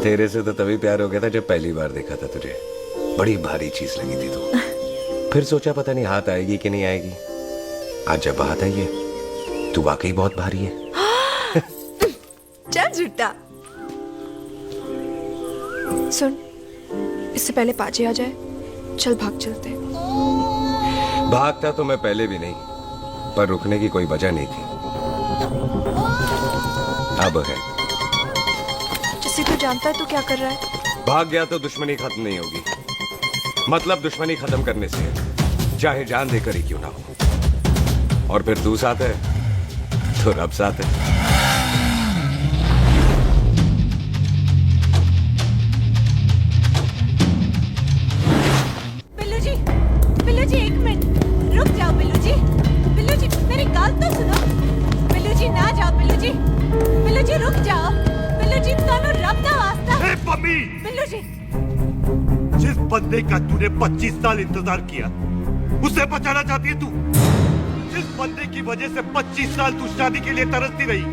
तेरे से तो तभी प्यार हो गया था जब पहली बार देखा था तुझे। बड़ी भारी चीज लगी थी तू। फिर सोचा पता नहीं हाथ आएगी कि नहीं आएगी। आज जब हाथ आई है तू वाकई बहुत भारी है। चल झूठा। सुन, इससे पहले पाजी आ जाए, चल भाग चलते। भागता तो मैं पहले भी नहीं, पर रुकने की कोई वजह नहीं थी। अब है। जैसे तू जानता है तू क्या कर रहा है। भाग गया तो दुश्मनी खत्म नहीं होगी। मतलब दुश्मनी खत्म करने से चाहे जान देकर ही क्यों ना हो। और फिर तू साथ है तो रब साथ है। बिल्लू जी 1 मिनट रुक जाओ। बिल्लू जी मेरी बात तो सुनो। बिल्लू जी ना जाओ। बिल्लू जी रुक जाओ। बिल्लू जी तानो रब दा वास्ता। ए पम्मी, बिल्लू जी जिस बंदे का तूने 25 साल इंतजार किया उसे बचाना चाहती है तू। जिस बंदे की वजह से 25 साल तू शादी के लिए तरसती रही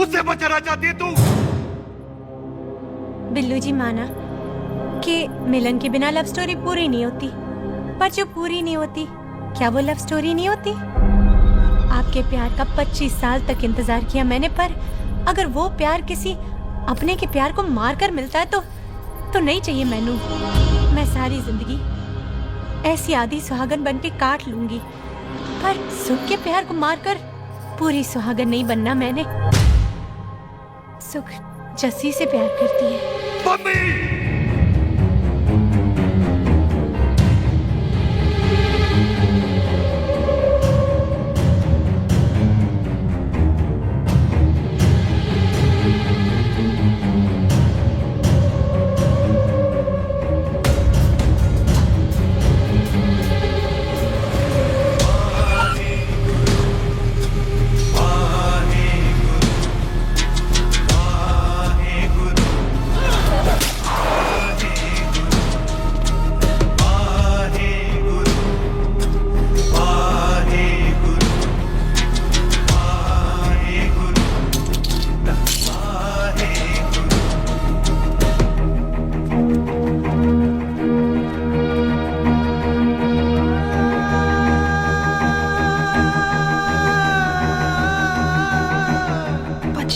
उसे बचाना चाहती है तू। बिल्लू जी माना कि मिलन के बिना लव स्टोरी पूरी नहीं होती, पर जो पूरी नहीं होती क्या वो लव स्टोरी नहीं होती? आपके प्यार का 25 साल तक इंतजार किया मैंने, पर अगर वो प्यार किसी अपने के प्यार को मार कर मिलता है तो नहीं चाहिए मैनू। मैं सारी जिंदगी ऐसी आधी सुहागन बन के काट लूंगी, पर सुख के प्यार को मारकर पूरी सुहागन नहीं बनना मैंने। सुख जस्सी से प्यार करती है।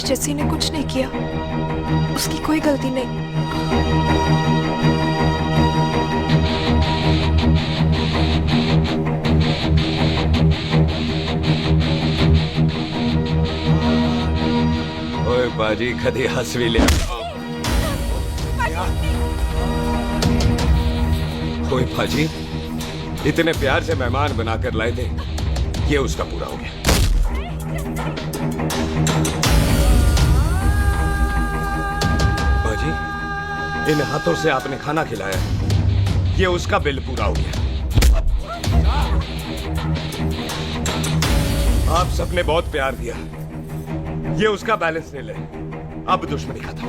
जस्सी ने कुछ नहीं किया, उसकी कोई गलती नहीं। ओए बाजी कदी हंस भी लिया। ओए बाजी इतने प्यार से मेहमान बनाकर लाए थे, ये उसका पूरा हो गया। इन हाथों से आपने खाना खिलाया है, ये उसका बिल पूरा हो गया। आप सबने बहुत प्यार दिया, ये उसका बैलेंस ले ले। अब दुश्मनी खत्म।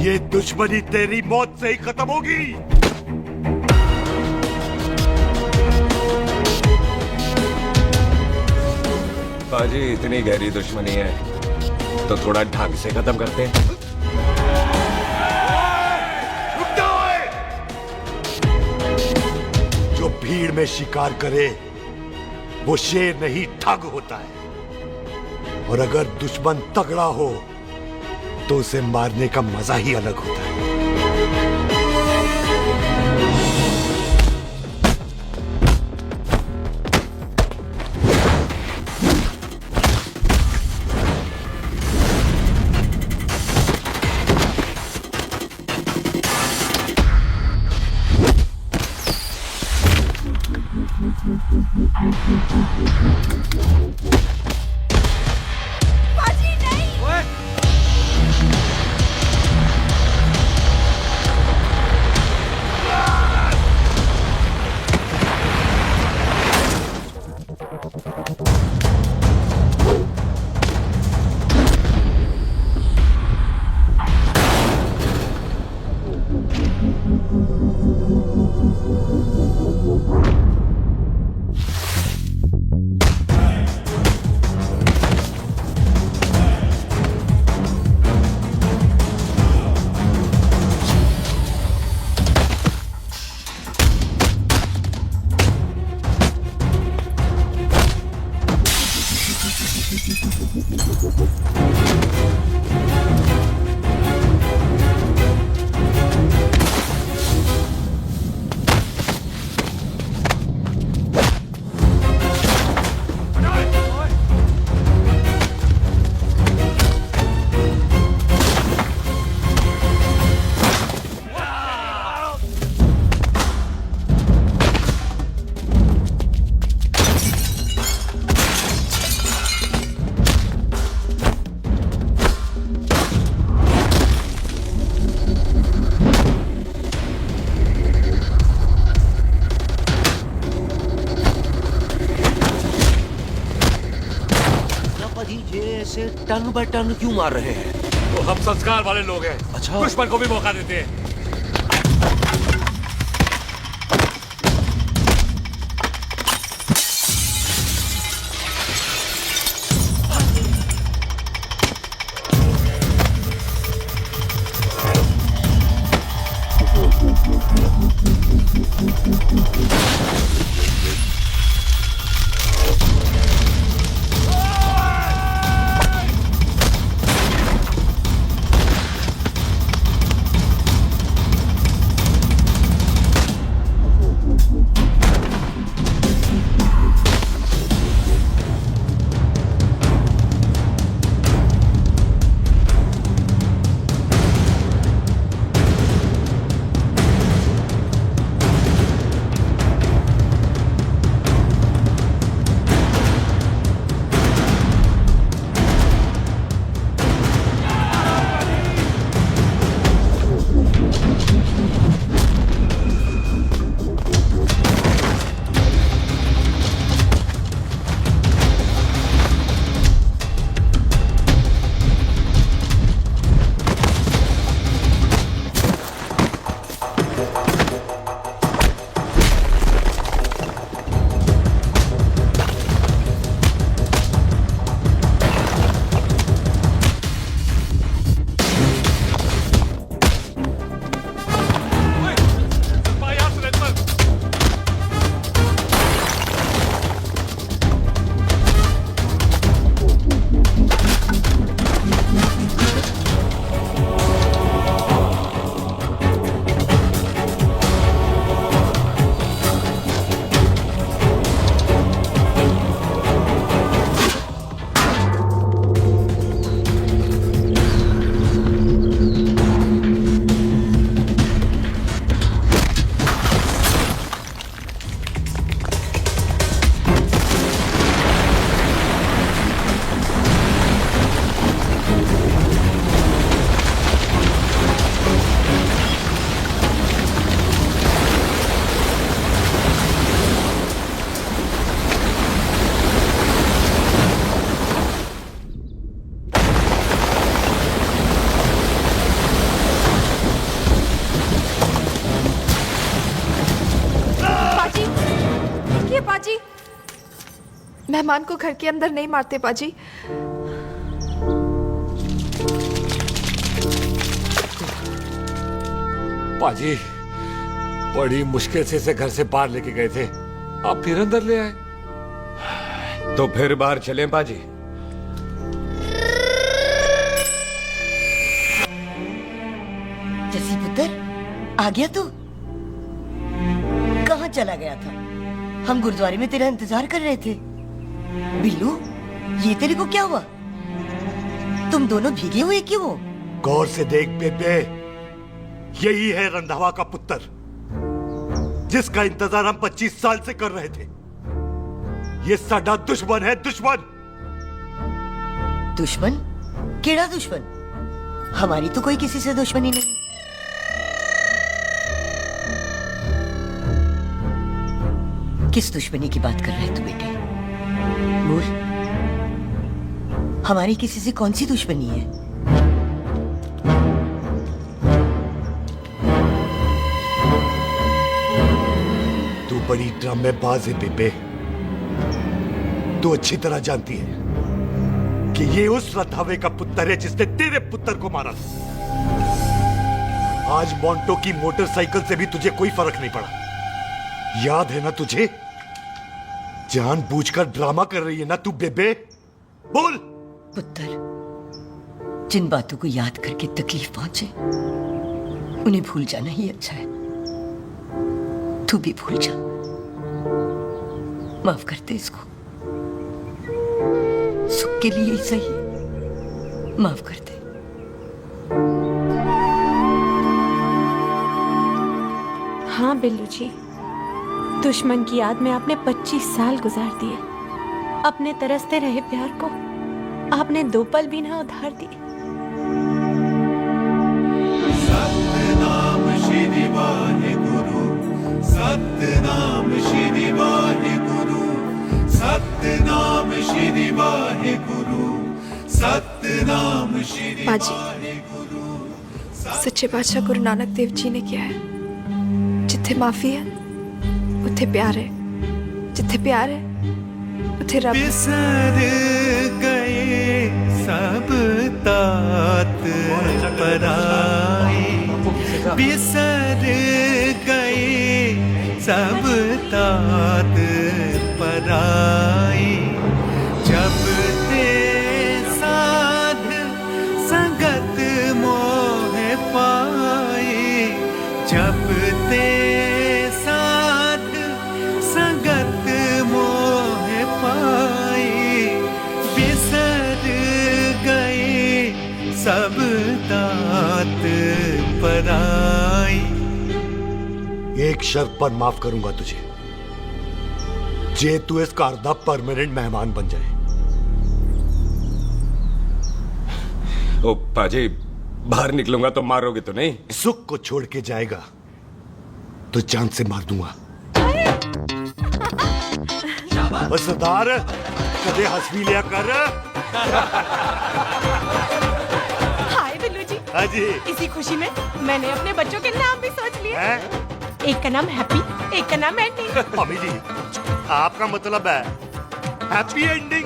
ये दुश्मनी तेरी मौत से ही खत्म होगी। बाजी, इतनी गहरी दुश्मनी है तो थोड़ा ढंग से खत्म करते हैं। जो भीड़ में शिकार करे वो शेर नहीं ठग होता है, और अगर दुश्मन तगड़ा हो तो उसे मारने का मजा ही अलग होता है। पाजी नहीं। ऐसे टन बाय टन क्यों मार रहे हैं? तो हम संस्कार वाले लोग हैं। अच्छा। दुश्मन को भी मौका देते हैं। मेहमान को घर के अंदर नहीं मारते पाजी। पाजी बड़ी मुश्किल से इसे घर से बाहर लेके गए थे, आप फिर अंदर ले आए। तो फिर बाहर चलें पाजी। जसी पुत्र, आ गया तू? कहाँ चला गया था? हम गुरुद्वारे में तेरा इंतजार कर रहे थे। बिल्लू, ये तेरे को क्या हुआ? तुम दोनों भीगे हुए क्यों हो? गौर से देख बेबे, यही है रंधावा का पुत्र, जिसका इंतजार हम 25 साल से कर रहे थे। ये साडा दुश्मन है, दुश्मन। दुश्मन? केड़ा दुश्मन? हमारी तो कोई किसी से दुश्मनी नहीं। किस दुश्मनी की बात कर रहे तू बेटे? बोल, हमारी किसी से कौन सी दुश्मनी है? तू बड़ी ड्रामेबाज है बेबे। तू अच्छी तरह जानती है कि ये उस रंधावे का पुत्र है जिसने तेरे पुत्र को मारा। आज मोंटो की मोटरसाइकिल से भी तुझे कोई फर्क नहीं पड़ा। याद है ना तुझे? जानबूझकर ड्रामा कर रही है ना तू बेबे? बोल। पुत्र, जिन बातों को याद करके तकलीफ पहुंचे उन्हें भूल जाना ही अच्छा है। तू भी भूल जा। माफ कर दे इसको, सुख के लिए ही सही। माफ कर दे। हाँ बिल्लू जी, दुश्मन की याद में आपने 25 साल गुजार दिए। अपने तरसते रहे प्यार को आपने 2 पल भी ना उधार दिए। सतनाम श्री वाहेगुरु, सतनाम श्री वाहेगुरु, सतनाम श्री वाहेगुरु, सतनाम श्री वाहेगुरु। सच्चे बादशाह गुरु नानक देव जी ने किया है, जिथे माफी है उथे प्यार है, जिथे प्यार है उथे रब। बिसर गए सब तात पराए, बिसर गए सब तात पराए। जब ते साध संगत मोह पाए, जब ते साध संगत मोह पाए, बिसर गए सब तात पराए। एक शर्त पर माफ करूंगा तुझे, जे तू इस घर दा परमानेंट मेहमान बन जाए। ओ पाजी, बाहर निकलूंगा तो मारोगे तो नहीं? सुख को छोड़ के जाएगा तो जान से मार दूंगा। बस सरदार, कदे हंस भी लिया कर। हाय बिल्लू जी। हाँ जी। इसी खुशी में मैंने अपने बच्चों के नाम भी सोच लिए। एक का नाम हैप्पी, एक का नाम एंडिंग। मम्मी जी, आपका मतलब है हैप्पी एंडिंग।